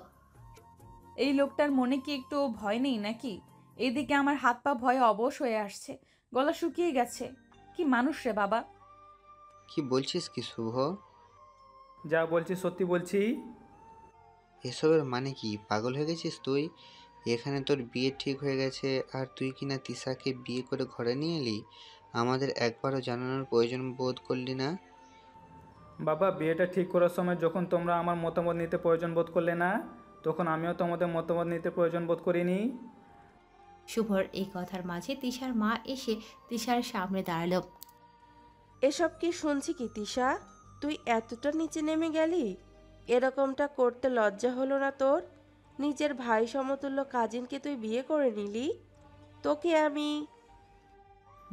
এই লোকটার মনে কি একটু ভয় নেই নাকি? এইদিকে আমার হাত পা ভয়ে অবশ হয়ে আসছে, গলা শুকিয়ে গেছে। কি মানুষ রে বাবা! কি বলছিস কি শুভ? যা বলছি সত্যি বলছি। এসবের মানে কি? পাগল হয়ে গেছিস তুই? এখানে তোর বিয়ে ঠিক হয়ে গেছে আর তুই কিনা তিশাকে বিয়ে করে ঘরে নিয়ে এলি? আমাদের একবারও জানানোর প্রয়োজন বোধ করলি না? বাবা, বিয়েটা ঠিক করার সময় যখন তোমরা আমার মতামত নিতে প্রয়োজন বোধ করলে না, তখন আমিও তোমাদের মতামত নিতে প্রয়োজন বোধ করিনি। শুভর এই কথার মাঝে তিশার মা এসে তিশার সামনে দাঁড়ালো। এসব কি শুনছি কি তিশা? তুই এতটা নিচে নেমে গেলি? এরকমটা করতে লজ্জা হলো না তোর? নিজের ভাই সমতুল্য কাজিনকে তুই বিয়ে করে নিলি? তোকে আমি...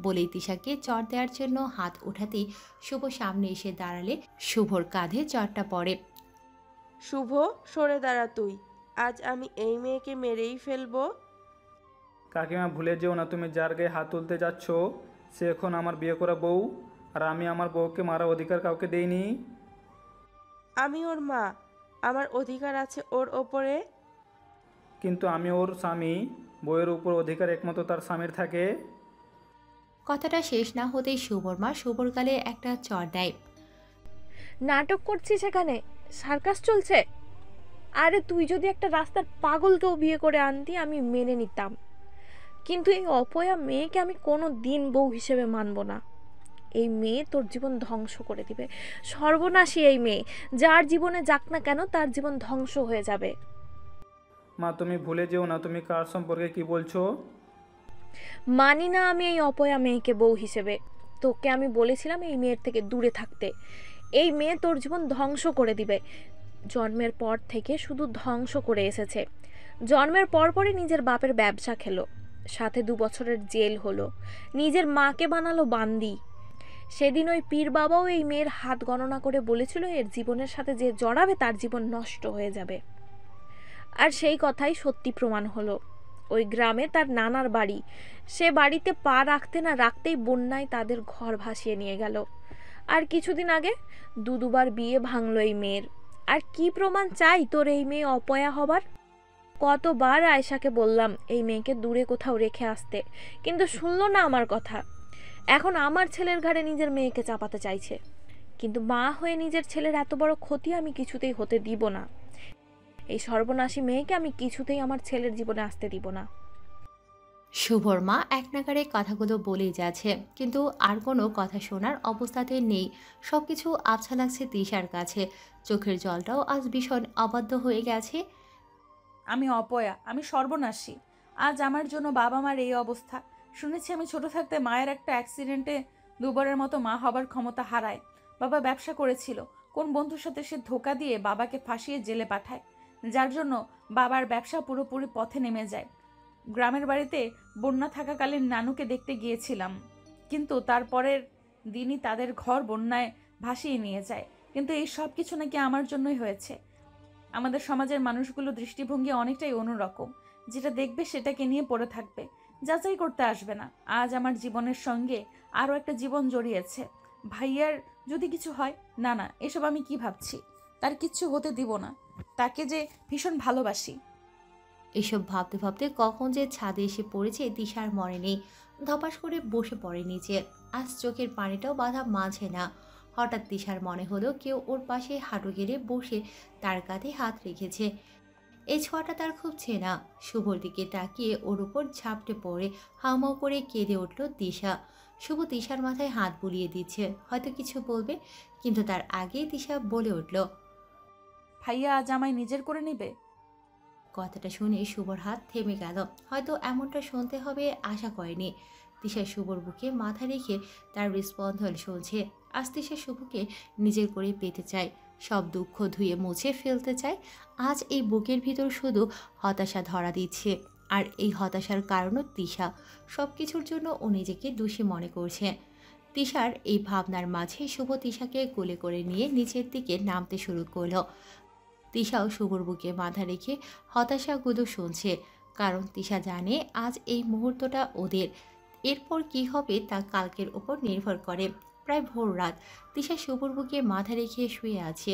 বলেই তিশাকে চর দেওয়ার জন্য হাত ওঠাতেই শুভ সামনে এসে দাঁড়ালে শুভর কাঁধে চরটা পড়ে। শুভ, সরে দাঁড়া তুই। আজ আমি এই মেয়েকে মেরেই ফেলবো। কাকিমা, ভুলে যেও না তুমি যার গায়ে হাত তুলতে যাচ্ছ সে এখন আমার বিয়ে করা বউ, আর আমি আমার বউকে মারার অধিকার কাউকে দেইনি। আমি ওর মা, আমার অধিকার আছে ওর ওপরে। কিন্তু আমি ওর স্বামী, বউয়ের উপর অধিকার একমাত্র তার স্বামীর থাকে। কথাটা শেষ না হতেই শুভর মা শুভর গালে একটা চর দেয়। নাটক করছিস এখানে? সার্কাস চলছে? আরে তুই যদি একটা রাস্তার পাগলকেও বিয়ে করে আনতি আমি মেনে নিতাম, কিন্তু এই অপয়া মেয়েকে আমি কোনো দিন বউ হিসেবে মানব না। এই মেয়ে তোর জীবন ধ্বংস করে দিবে। সর্বনাশী এই মেয়ে, যার জীবনে যাক না কেন তার জীবন ধ্বংস হয়ে যাবে। মা, তুমি ভুলে যেও না তুমি কার সম্পর্কে কি বলছো। মানি না আমি এই অপয়া মেয়েকে বউ হিসেবে। তোকে আমি বলেছিলাম এই মেয়ের থেকে দূরে থাকতে। এই মেয়ে তোর জীবন ধ্বংস করে দিবে। জন্মের পর থেকে শুধু ধ্বংস করে এসেছে। জন্মের পরপরই নিজের বাপের ব্যবসা খেলো, সাথে 2 বছরের জেল হলো, নিজের মাকে বানালো বান্দি। সেদিন ওই পীর বাবাও এই মেয়ের হাত গণনা করে বলেছিল এর জীবনের সাথে যে জড়াবে তার জীবন নষ্ট হয়ে যাবে। আর সেই কথাই সত্যি প্রমাণ হলো। ওই গ্রামে তার নানার বাড়ি, সে বাড়িতে পা রাখতে না রাখতেই বন্যায় তাদের ঘর ভাসিয়ে নিয়ে গেল। আর কিছুদিন আগে দুবার বিয়ে ভাঙলো এই মেয়ের। আর কি প্রমাণ চাই তোর এই মেয়ে অপয়া হবার? কতবার আয়েশাকে বললাম এই মেয়েকে দূরে কোথাও রেখে আসতে, কিন্তু শুনলো না আমার কথা। এখন আমার ছেলের ঘাড়ে নিজের মেয়েকে চাপাতে চাইছে, কিন্তু মা হয়ে নিজের ছেলের এত বড় ক্ষতি আমি কিছুতেই হতে দিব না। এই সর্বনাশী মেয়েকে আমি কিছুতেই আমার ছেলের জীবনে আসতে দিব না। শুভর মা এক নাগারে কথাগুলো বলেই যাচ্ছে, কিন্তু আর কোনো কথা শোনার অবস্থাতে নেই। সবকিছু আবছা লাগছে তিশার কাছে। চোখের জলটাও আজ ভীষণ অবাধ্য হয়ে গেছে। আমি অপয়া, আমি সর্বনাশী। আজ আমার জন্য বাবা মার এই অবস্থা। শুনেছি আমি ছোট থাকতে মায়ের একটা অ্যাক্সিডেন্টে 2বারের মতো মা হবার ক্ষমতা হারায়। বাবা ব্যবসা করেছিল, কোন বন্ধুর সাথে সে ধোঁকা দিয়ে বাবাকে ফাঁসিয়ে জেলে পাঠায়। যার জন্য বাবার ব্যবসা পুরোপুরি পথে নেমে যায়। গ্রামের বাড়িতে বন্যা থাকাকালীন নানুকে দেখতে গিয়েছিলাম, কিন্তু তারপরের দিনই তাদের ঘর বন্যায় ভাসিয়ে নিয়ে যায়। কিন্তু এই সব কিছু নাকি আমার জন্যই হয়েছে। আমাদের সমাজের মানুষগুলো দৃষ্টিভঙ্গি অনেকটাই অন্যরকম, যেটা দেখবে সেটাকে নিয়ে পড়ে থাকবে, যাচাই করতে আসবে না। আজ আমার জীবনের সঙ্গে আরও একটা জীবন জড়িয়েছে। ভাইয়ার যদি কিছু হয়, না না, এসব আমি কি ভাবছি, তার কিচ্ছু হতে দিব না, তাকে যে ভীষণ ভালোবাসি। এসব ভাবতে ভাবতে কখন যে ছাদে এসে পড়েছে দিশার মনে নেই। ধপাস করে বসে পড়ে নিচে। আজ চোখের পানিটাও বাধা মাঝে না। হঠাৎ দিশার মনে হলো কেউ ওর পাশে হাঁটু গেড়ে বসে তার কাঁধে হাত রেখেছে। এই ছোঁয়াটা তার খুব চেনা। শুভর দিকে তাকিয়ে ওর উপর ঝাপটে পড়ে হাউমাউ করে কেঁদে উঠল দিশা। শুভ দিশার মাথায় হাত বুলিয়ে দিচ্ছে, হয়তো কিছু বলবে, কিন্তু তার আগেই দিশা বলে উঠল, ভাইয়া আজ আমায় নিজের করে নেবে। কথাটা শুনে শুভর হাত থেমে গেল। হয়তো এমনটা শুনতে হবে আশা করেনি। দিশা শুভর বুকে মাথা রেখে তার হৃস্পন্দন শুনছে। আজ দিশা শুভকে নিজের করে পেতে চায়, সব দুঃখ ধুয়ে মুছে ফেলতে চায়। আজ এই বুকের ভিতর শুধু হতাশা ধরা দিচ্ছে, আর এই হতাশার কারণও দিশা। সব কিছুর জন্য ও নিজেকে দোষী মনে করছে। তিশার এই ভাবনার মাঝে শুভ তিশাকে কোলে করে নিয়ে নিচের দিকে নামতে শুরু করলো। তিশাও শুভর বুকে মাথা রেখে হতাশাগুলো শুনছে, কারণ তিশা জানে আজ এই মুহূর্তটা ওদের। এরপর কি হবে তা কালকের ওপর নির্ভর করে। প্রায় ভোর রাত। তিশা শুভর বুকে মাথা রেখে শুয়ে আছে।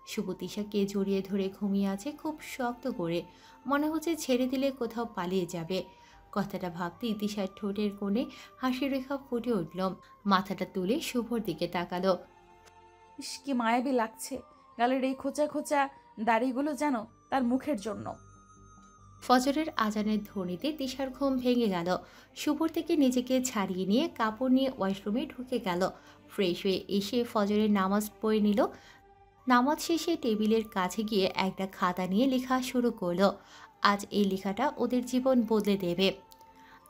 শুভ তিশাকে জড়িয়ে ধরে ঘুমিয়ে আছে খুব শক্ত করে। মনে হচ্ছে ছেড়ে দিলে কোথাও পালিয়ে যাবে। কথাটা ভাবতেই তিশার ঠোঁটের কোণে হাসি রেখা ফুটে উঠল। মাথাটা তুলে শুভর দিকে তাকালো। ইস, কি মায়াবী লাগছে। গালের এই খোঁচা খোঁচা দাড়িগুলো যেন তার মুখের জন্য। ফজরের আজানের ধ্বনিতে তিশার ঘুম ভেঙে গেল। শুভর থেকে নিজেকে ছাড়িয়ে নিয়ে কাপড় নিয়ে ওয়াশরুমে ঢুকে গেল। ফ্রেশ হয়ে এসে ফজরের নামাজ পড়ে নিল। নামাজ শেষে টেবিলের কাছে গিয়ে একটা খাতা নিয়ে লেখা শুরু করলো। আজ এই লেখাটা ওদের জীবন বদলে দেবে।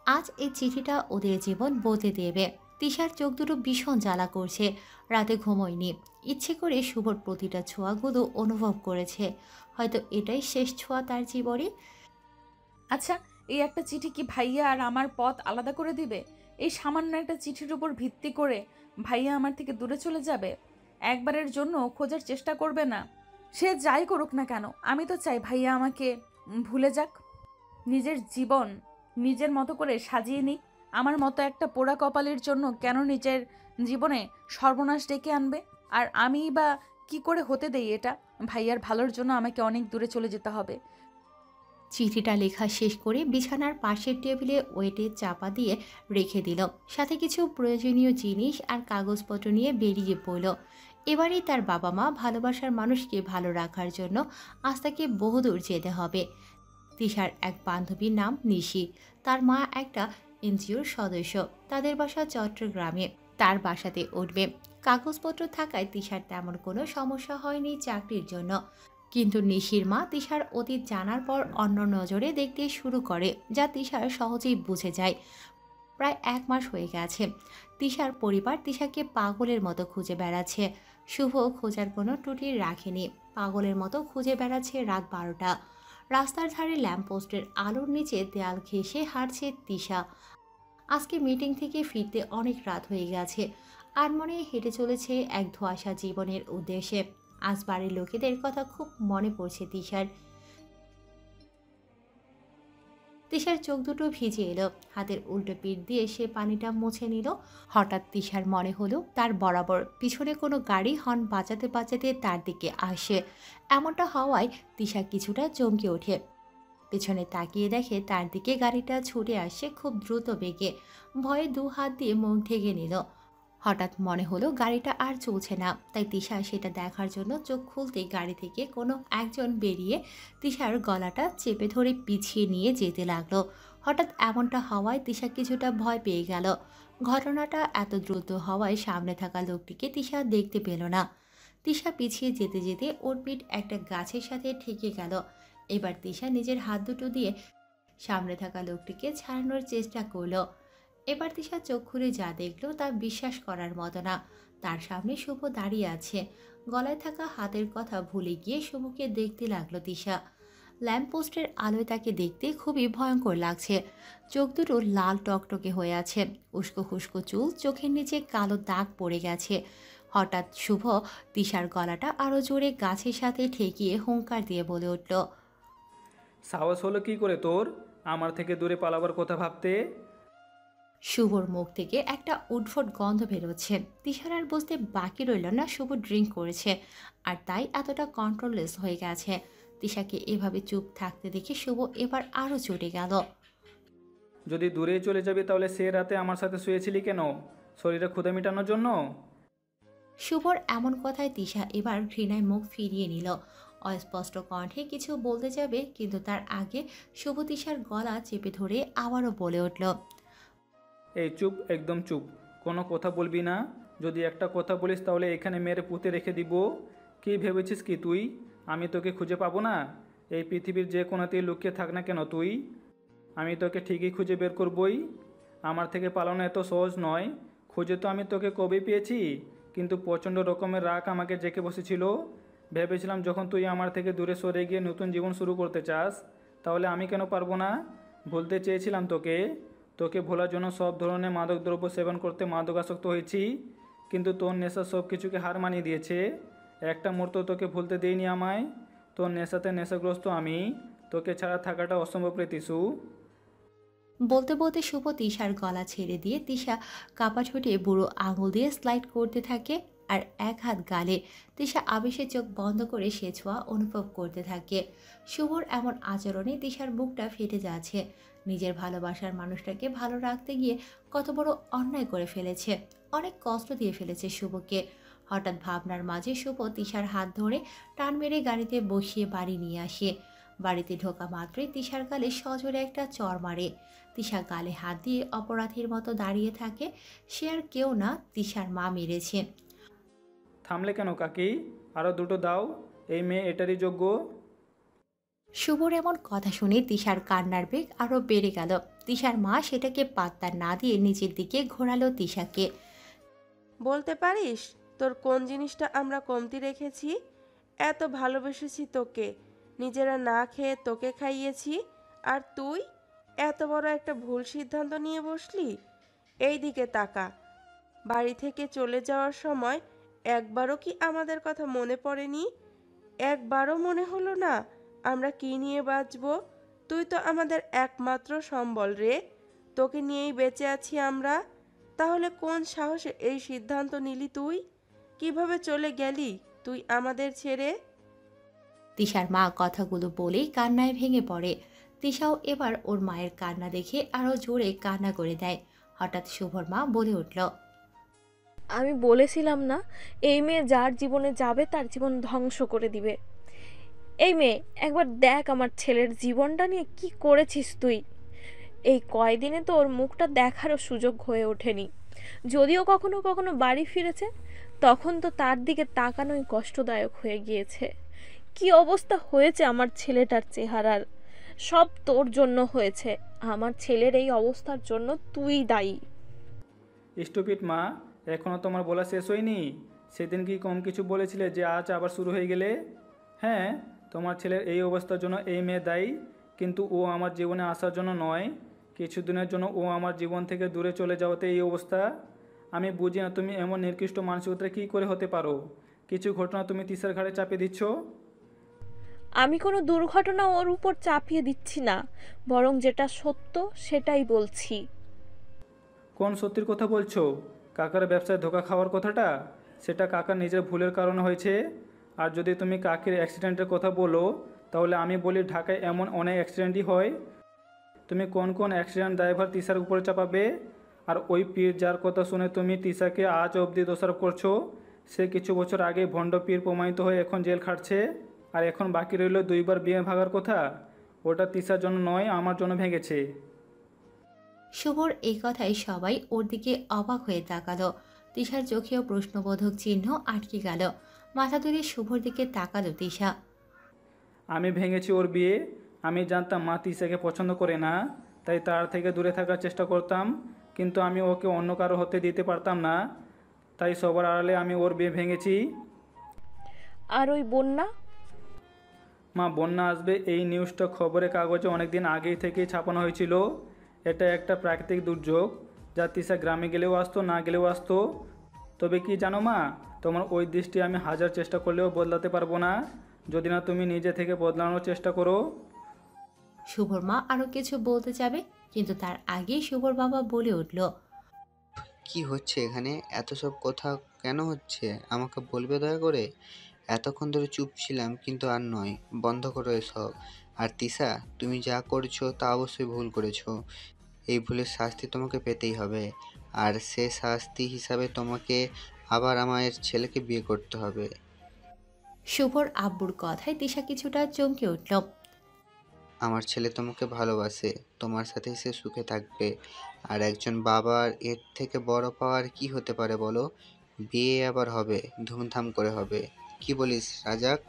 আজ এই চিঠিটা ওদের জীবন বদলে দেবে। তিশার চোখ দুটো ভীষণ জ্বালা করছে। রাতে ঘুমোয়নি। ইচ্ছে করে শুভর প্রতিটা ছোঁয়াগুলো অনুভব করেছে। হয়তো এটাই শেষ ছোঁয়া তার জীবনে। আচ্ছা, এই একটা চিঠি কি ভাইয়া আর আমার পথ আলাদা করে দিবে? এই সামান্য একটা চিঠির উপর ভিত্তি করে ভাইয়া আমার থেকে দূরে চলে যাবে? একবারের জন্য খোঁজার চেষ্টা করবে না? সে যাই করুক না কেন, আমি তো চাই ভাইয়া আমাকে ভুলে যাক, নিজের জীবন নিজের মতো করে সাজিয়ে নিক। আমার মতো একটা পোড়া কপালের জন্য কেন নিজের জীবনে সর্বনাশ ডেকে আনবে? আর আমি বা কি করে হতে দেই এটা? ভাইয়ার ভালোর জন্য আমাকে অনেক দূরে চলে যেতে হবে। চিঠিটা লেখা শেষ করে বিছানার পাশের টেবিলে ওয়েটে চাপা দিয়ে রেখে দিল। সাথে কিছু প্রয়োজনীয় জিনিস আর কাগজপত্র নিয়ে বেরিয়ে পড়ল। এবারেই তার বাবা মা ভালোবাসার মানুষকে ভালো রাখার জন্য আজ তাকে বহুদূর যেতে হবে। তিশার এক বান্ধবীর নাম নিশি। তার মা একটা এনজিওর সদস্য। তাদের বাসা চট্টগ্রামে। তার বাসাতে উঠবে। কাগজপত্র থাকায় তিশার তেমন কোনো সমস্যা হয়নি চাকরির জন্য। কিন্তু নিশির মা তিশার অতীত জানার পর অন্য নজরে দেখতে শুরু করে, যা তিশার সহজেই বুঝে যায়। প্রায় 1 মাস হয়ে গেছে। তিশার পরিবার তিশাকে পাগলের মতো খুঁজে বেড়াচ্ছে। শুভ খোঁজার কোনো ত্রুটি রাখেনি। পাগলের মতো খুঁজে বেড়াচ্ছে রাত 12টা। রাস্তার ধারে ল্যাম্পপোস্টের আলোর নিচে দেয়াল ঘেঁষে হাঁটছে তিশা। আজকে মিটিং থেকে ফিরতে অনেক রাত হয়ে গেছে। আর মনে হেঁটে চলেছে এক ধোঁয়াশা জীবনের উদ্দেশ্যে। আজ বাড়ির লোকেদের কথা খুব মনে পড়ছে তিশার। তিশার চোখ দুটো ভিজে এলো। হাতের উল্টো পিঠ দিয়ে সে পানিটা মুছে নিল। হঠাৎ তিশার মনে হলো তার বরাবর পিছনে কোনো গাড়ি হর্ন বাজাতে বাজাতে তার দিকে আসে। এমনটা হওয়ায় তিশা কিছুটা চমকে ওঠে। পেছনে তাকিয়ে দেখে তার দিকে গাড়িটা ছুটে আসে খুব দ্রুত বেগে। ভয়ে 2 হাত দিয়ে মুখ ঢেকে নিল। হঠাৎ মনে হলো গাড়িটা আর চলছে না। তাই তিশা সেটা দেখার জন্য চোখ খুলতেই গাড়ি থেকে কোনো একজন বেরিয়ে তিশার গলাটা চেপে ধরে পিছিয়ে নিয়ে যেতে লাগলো। হঠাৎ এমনটা হওয়ায় তিশা কিছুটা ভয় পেয়ে গেল। ঘটনাটা এত দ্রুত হওয়ায় সামনে থাকা লোকটিকে তিশা দেখতে পেল না। তিশা পিছিয়ে যেতে যেতে ওর পিঠ একটা গাছের সাথে ঠেকে গেল। এবার তিশা নিজের হাত দুটো দিয়ে সামনে থাকা লোকটিকে ছাড়ানোর চেষ্টা করলো। এবার তিশা চোখ খুলে যা দেখলো তা বিশ্বাস করার মতো না। তার সামনে শুভ দাঁড়িয়ে আছে। গলায় থাকা হাতের কথা ভুলে গিয়ে শুভকে দেখতে লাগলো তিশা। ল্যাম্পপোস্টের আলোয় তাকে দেখতে খুবই ভয়ঙ্কর লাগছে। চোখ দুটো লাল টকটকে হয়ে আছে, উস্কো খুস্কো চুল, চোখের নিচে কালো দাগ পড়ে গেছে। হঠাৎ শুভ তিশার গলাটা আরো জোরে গাছের সাথে ঠেকিয়ে হুঙ্কার দিয়ে বলে উঠল, সাহস হলো কি করে তোর আমার থেকে দূরে পালাবার কথা ভাবতে? শুভর মুখ থেকে একটা উদ্ভট গন্ধ বেরোচ্ছে। তিশার আর বুঝতে বাকি রইল না শুভ ড্রিঙ্ক করেছে, আর তাই এতটা কন্ট্রোললেস হয়ে গেছে। তিশাকে এভাবে চুপ থাকতে দেখে শুভ এবার আরও চটে গেল। যদি দূরে চলে যাবি তাহলে সে রাতে আমার সাথে শুয়েছিলি কেন? শরীরে ক্ষুধা মেটানোর জন্য? শুভর এমন কথায় তিশা এবার ঘৃণায় মুখ ফিরিয়ে নিল। অস্পষ্ট কণ্ঠে কিছু বলতে যাবে, কিন্তু তার আগে শুভ তিশার গলা চেপে ধরে আবারও বলে উঠল, এই চুপ, একদম চুপ, কোনো কথা বলবি না। যদি একটা কথা বলিস তাহলে এখানে মেরে পুঁতে রেখে দিব। কি ভেবেছিস কি তুই আমি তোকে খুঁজে পাবো না? এই পৃথিবীর যে কোনোতেই লুকিয়ে থাক না কেন তুই, আমি তোকে ঠিকই খুঁজে বের করবই। আমার থেকে পালানো এত সহজ নয়। খুঁজে তো আমি তোকে কবেই পেয়েছি, কিন্তু প্রচণ্ড রকমের রাগ আমাকে জেঁকে বসেছিল। ভেবেছিলাম যখন তুই আমার থেকে দূরে সরে গিয়ে নতুন জীবন শুরু করতে চাস, তাহলে আমি কেন পারবো না? ভুলতে চেয়েছিলাম তোকে। তোকে ভোলার জন্য সব ধরনের মাদকদ্রব্য সেবন করতে মাদকাসক্ত হয়েছি, কিন্তু তোর নেশা সব কিছুকে হার মানিয়ে দিয়েছে। একটা মুহূর্ত তোকে ভুলতে দেইনি আমায়। তোর নেশাতে নেশাগ্রস্ত আমি। তোকে ছাড়া থাকাটা অসম্ভব রে তিসু। বলতে বলতে শুভ তিশার গলা ছেড়ে দিয়ে তিশা কাপা ঠোঁটে বুড়ো আঙুল দিয়ে স্লাইড করতে থাকে, আর এক হাত গালে। তিশা আবেশে চোখ বন্ধ করে সে ছোঁয়া অনুভব করতে থাকে। শুভর এমন আচরণে তিশার বুকটা ফেটে যাচ্ছে। নিজের ভালোবাসার মানুষটাকে ভালো রাখতে গিয়ে কত বড় অন্যায় করে ফেলেছে, অনেক কষ্ট দিয়ে ফেলেছে শুভকে। হঠাৎ ভাবনার মাঝে শুভ তিশার হাত ধরে টান মেরে গাড়িতে বসিয়ে বাড়ি নিয়ে আসে। বাড়িতে ঢোকা মাত্রই তিশার গালে সজোরে একটা চড় মারে। তিশা গালে হাত দিয়ে অপরাধীর মতো দাঁড়িয়ে থাকে। সে আর কেউ না, তিশার মা মেরেছে। থামলে কেন কাকি? আরও দুটো দাও, এই মেয়ে এটারই যোগ্য। শুভর এমন কথা শুনে তিশার কান্নার বেগ আরও বেড়ে গেল। তিশার মা সেটাকে পাত্তা না দিয়ে নিজের দিকে ঘোরালো তিশাকে। বলতে পারিস তোর কোন জিনিসটা আমরা কমতি রেখেছি? এত ভালোবেসেছি তোকে, নিজেরা না খেয়ে তোকে খাইয়েছি, আর তুই এত বড় একটা ভুল সিদ্ধান্ত নিয়ে বসলি। এই দিকে তাকা। বাড়ি থেকে চলে যাওয়ার সময় একবারও কি আমাদের কথা মনে পড়েনি? একবারও মনে হলো না আমরা কি নিয়ে বাঁচব? তুই তো আমাদের একমাত্র সম্বল রে, তোকে নিয়েই বেঁচে আছি আমরা। তাহলে কোন সাহসে এই সিদ্ধান্ত নিলি তুই? কিভাবে চলে গেলি তুই আমাদের ছেড়ে? তিশার মা কথাগুলো বলেই কান্নায় ভেঙে পড়ে। তিশাও এবার ওর মায়ের কান্না দেখে আরও জোরে কান্না করে দেয়। হঠাৎ শুভর মা বলে উঠল, আমি বলেছিলাম না, এই মেয়ে যার জীবনে যাবে তার জীবন ধ্বংস করে দিবে। এই মেয়ে, একবার দেখ আমার ছেলের জীবনটা নিয়ে কি করেছিস তুই। এই কয়দিনে তো ওর মুখটা দেখারও সুযোগ হয়ে ওঠেনি। যদিও কখনো কখনো বাড়ি ফিরেছে, তখন তো তার দিকে তাকানোই কষ্টদায়ক হয়ে গিয়েছে। কি অবস্থা হয়েছে আমার ছেলেটার চেহারার। সব তোর জন্য হয়েছে। আমার ছেলের এই অবস্থার জন্য তুই দায়ী। স্টুপিড মা, এখনও তোমার বলা শেষ হয়নি? সেদিন কি কম কিছু বলেছিলে যে আজ আবার শুরু হয়ে গেলে? হ্যাঁ, তোমার ছেলের এই অবস্থার জন্য এই মেয়ে দায়ী, কিন্তু ও আমার জীবনে আসার জন্য নয়। কিছুদিনের জন্য ও আমার জীবন থেকে দূরে চলে যাওয়াতে এই অবস্থা। আমি বুঝি না তুমি এমন নিকৃষ্ট মানসিকতা কী করে হতে পারো। কিছু ঘটনা তুমি তিশার ঘাড়ে চাপিয়ে দিচ্ছ। আমি কোনো দুর্ঘটনা ওর উপর চাপিয়ে দিচ্ছি না, বরং যেটা সত্য সেটাই বলছি। কোন সত্যির কথা বলছো? কাকার ব্যবসায় ধোকা খাওয়ার কথাটা? সেটা কাকার নিজের ভুলের কারণে হয়েছে। আর যদি তুমি কাকের অ্যাক্সিডেন্টের কথা বলো, তাহলে আমি বলি ঢাকায় এমন অনেক অ্যাক্সিডেন্টই হয়। তুমি কোন কোন অ্যাক্সিডেন্ট ড্রাইভার তিশার উপরে চাপাবে? আর ওই পীর যার কথা শুনে তুমি তিশাকে আজ অবধি দোষারোপ করছো, সে কিছু বছর আগে ভণ্ড পীর প্রমাণিত হয়ে এখন জেল খাটছে। আর এখন বাকি রইল দুইবার বিয়ে ভাগার কথা। ওটা তিশার জন্য নয়, আমার জন্য ভেঙেছে। শুভর এই কথায় সবাই ওর দিকে অবাক হয়ে তাকালো। তিশার চোখেও প্রশ্নবোধক চিহ্ন আটকে গেল। মাথা তুলে শুভর দিকে তাকালো তিশা। আমি ভেঙেছি ওর বিয়ে। আমি জানতাম মা তিশাকে পছন্দ করে না, তাই তার থেকে দূরে থাকার চেষ্টা করতাম। কিন্তু আমি ওকে অন্য কারো হতে দিতে পারতাম না, তাই সবার আড়ালে আমি ওর বিয়ে ভেঙেছি। আর ওই বন্যা? মা, বন্যা আসবে এই নিউজটা খবরের কাগজে অনেকদিন আগেই থেকেই ছাপানো হয়েছিল। এটা একটা প্রাকৃতিক দুর্যোগ, যা তিশা গ্রামে গেলেও আসতো, না গেলেও আসতো। তবে কি জানো মা, তোমার ওই দৃষ্টি আমি হাজার চেষ্টা করলেও বদলাতে পারবো না, যদি না তুমি নিজে থেকে বদলানোর চেষ্টা করো। শুভর মা আরও কিছু বলতে যাবে, কিন্তু তার আগেই শুভর বাবা বলে উঠল, কি হচ্ছে এখানে? এত সব কথা কেন হচ্ছে আমাকে বলবে দয়া করে? এতক্ষণ ধরে চুপ ছিলাম, কিন্তু আর নয়, বন্ধ করো এসব। আর তিশা, তুমি যা করছো তা অবশ্যই ভুল করেছো। এই ভুলের শাস্তি তোমাকে পেতেই হবে, আর সে শাস্তি হিসাবে তোমাকে আবার আমার ছেলেকে বিয়ে করতে হবে। শুভর আব্বুর কথায় তিশা কিছুটা চমকে উঠল। আমার ছেলে তোমাকে ভালোবাসে, তোমার সাথে সে সুখে থাকবে। আর একজন বাবার এর থেকে বড় পাওয়ার কি হতে পারে বলো? বিয়ে আবার হবে, ধুমধাম করে হবে। কি বলিস রাজাক?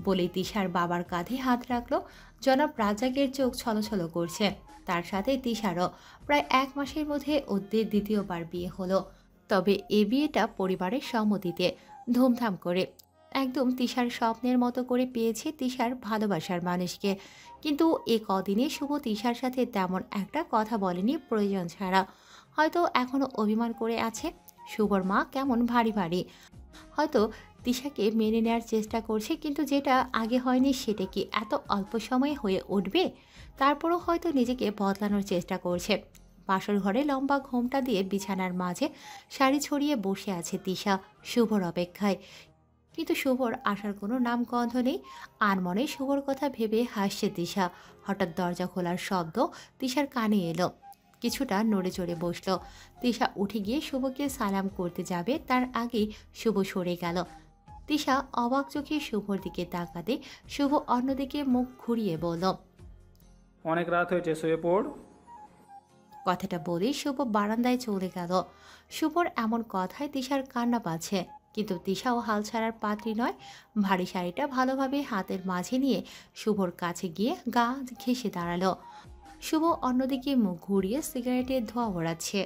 বলে তিশার বাবার কাঁধে হাত রাখলো। জনাব রাজাকের চোখ ছলছল করছে। তার সাথে তিশারও। প্রায় 1 মাসের মধ্যে ওদের দ্বিতীয়বার বিয়ে হলো। তবে এ বিয়েটা পরিবারের সম্মতিতে, ধুমধাম করে। একদম তিশার স্বপ্নের মতো করে পেয়েছে তিশার ভালোবাসার মানুষকে। কিন্তু এ কদিনে শুভ তিশার সাথে তেমন একটা কথা বলেনি প্রয়োজন ছাড়া। হয়তো এখনও অভিমান করে আছে। শুভর মা কেমন ভারী ভারী। হয়তো তিশাকে মেনে নেওয়ার চেষ্টা করছে, কিন্তু যেটা আগে হয়নি সেটা কি এত অল্প সময়ে হয়ে উঠবে? তারপরও হয়তো নিজেকে বদলানোর চেষ্টা করছে। বাসর ঘরে লম্বা ঘোমটা দিয়ে বিছানার মাঝে শাড়ি ছড়িয়ে বসে আছে তিশা শুভর অপেক্ষায়। কিন্তু শুভর আসার কোনো নামগন্ধ নেই। আর মনে শুভর কথা ভেবে হাসছে তিশা। হঠাৎ দরজা খোলার শব্দ তিশার কানে এলো। কিছুটা নড়ে চড়ে বসল। তিশা উঠে গিয়ে শুভকে সালাম করতে যাবে, তার আগেই শুভ সরে গেল। তিশা অবাক চোখে শুভর দিকে তাকাতে শুভ অন্যদিকে মুখ ঘুরিয়ে বলল, অনেক রাত হয়েছে, শুয়ে পড়। কথাটা বলে শুভ বারান্দায় চলে গেল। শুভর এমন কথায় তিশার কান্না পাচ্ছে, কিন্তু তিশাও হাল ছাড়ার পাত্রী নয়। ভারী শাড়িটা ভালোভাবে হাতের মাঝে নিয়ে শুভর কাছে গিয়ে গা ঘেঁষে দাঁড়ালো। শুভ অন্যদিকে মুখ ঘুরিয়ে সিগারেটের ধোঁয়া ওড়াচ্ছে।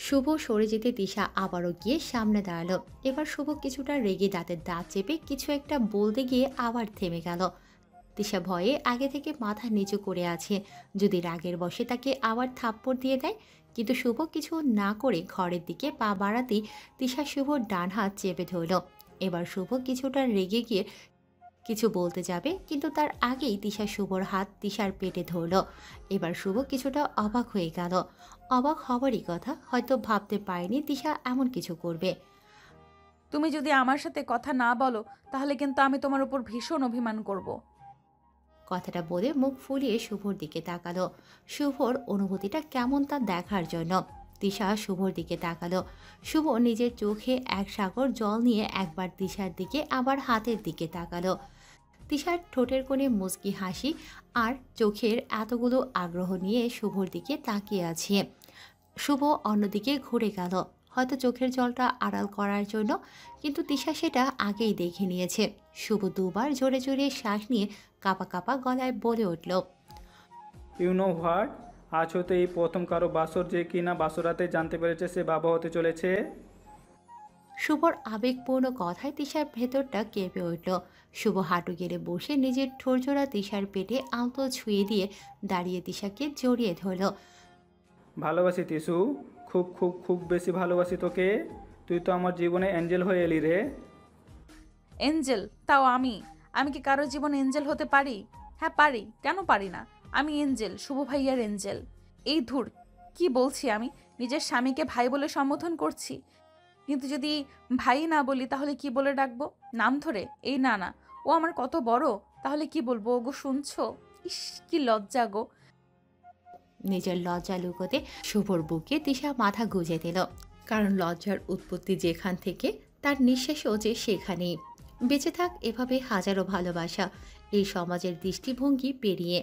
শুভ সরে যেতে তিশা আবারও গিয়ে সামনে দাঁড়ালো। এবার শুভ কিছুটা রেগে দাঁতের দাঁত চেপে কিছু একটা বলতে গিয়ে আবার থেমে গেল। তিশা ভয়ে আগে থেকে মাথা নিচু করে আছে, যদি রাগের বশে তাকে আবার থাপ্পড় দিয়ে দেয়। কিন্তু শুভ কিছু না করে ঘরের দিকে পা বাড়াতেই তিশা শুভর ডান হাত চেপে ধরল। এবার শুভ কিছুটা রেগে গিয়ে কিছু বলতে যাবে, কিন্তু তার আগেই তিশা শুভর হাত তিশার পেটে ধরল। এবার শুভ কিছুটা অবাক হয়ে গেল। অবাক হবারই কথা, হয়তো ভাবতে পারেনি তিশা এমন কিছু করবে। তুমি যদি আমার সাথে কথা না বলো তাহলে কিন্তু আমি তোমার উপর ভীষণ অভিমান করব। কথাটা বলে মুখ ফুলিয়ে শুভর দিকে তাকালো। শুভর অনুভূতিটা কেমন তা দেখার জন্য তিশা শুভর দিকে তাকালো। শুভ নিজের চোখে এক সাগর জল নিয়ে একবার তিশার দিকে আবার হাতের দিকে তাকালো। তিশার ঠোঁটের কোণে মুচকি হাসি আর চোখের এতগুলো আগ্রহ নিয়ে শুভর দিকে তাকিয়ে আছে। শুভ অন্যদিকে ঘুরে গেল, হয়তো চোখের জলটা আড়াল করার জন্য, কিন্তু তিশা সেটা আগেই দেখে নিয়েছে। শুভ দুবার জোরে জোরে শ্বাস নিয়ে কাঁপা কাঁপা গলায় বলে উঠল, ইউ নো হোয়াট, আজ হতে এই প্রথম কারো বাসর যে কিনা বাসরাতে জানতে পেরেছে সে বাবা হতে চলেছে। শুভর আবেগপূর্ণ কথায় তিশার ভেতরটা কেঁপে উঠল। শুভ হাঁটু গেড়ে বসে নিজের ঠোরজোড়া তিশার পেটে আলতো ছুঁয়ে দিয়ে দাঁড়িয়ে তিশাকে জড়িয়ে ধরল। ভালোবাসি তিশু, খুব খুব খুব বেশি ভালোবাসি তোকে। তুই তো আমার জীবনে অ্যাঞ্জেল হয়ে এলি রে। এঞ্জেল? তাও আমি? আমি কি কারো জীবন এঞ্জেল হতে পারি? হ্যাঁ পারি, কেন পারি না? আমি এঞ্জেল, শুভ ভাইয়ার এঞ্জেল। এই ধুর, কি বলছি আমি? নিজের স্বামীকে ভাই বলে সম্বোধন করছি, কিন্তু যদি ভাই না বলি তাহলে কি বলে ডাকবো? নাম ধরে? এই না না, ও আমার কত বড়, তাহলে কি বলবো? ওগো শুনছো? ইস, কি লজ্জা গো। নিজের লজ্জা লুকোতে শুভর বুকে তিশা মাথা গুঁজে দিল, কারণ লজ্জার উৎপত্তি যেখান থেকে তার নিঃশ্বাসও যে সেখানেই। বেঁচে থাক এভাবে হাজারো ভালোবাসা, এই সমাজের দৃষ্টিভঙ্গি পেরিয়ে।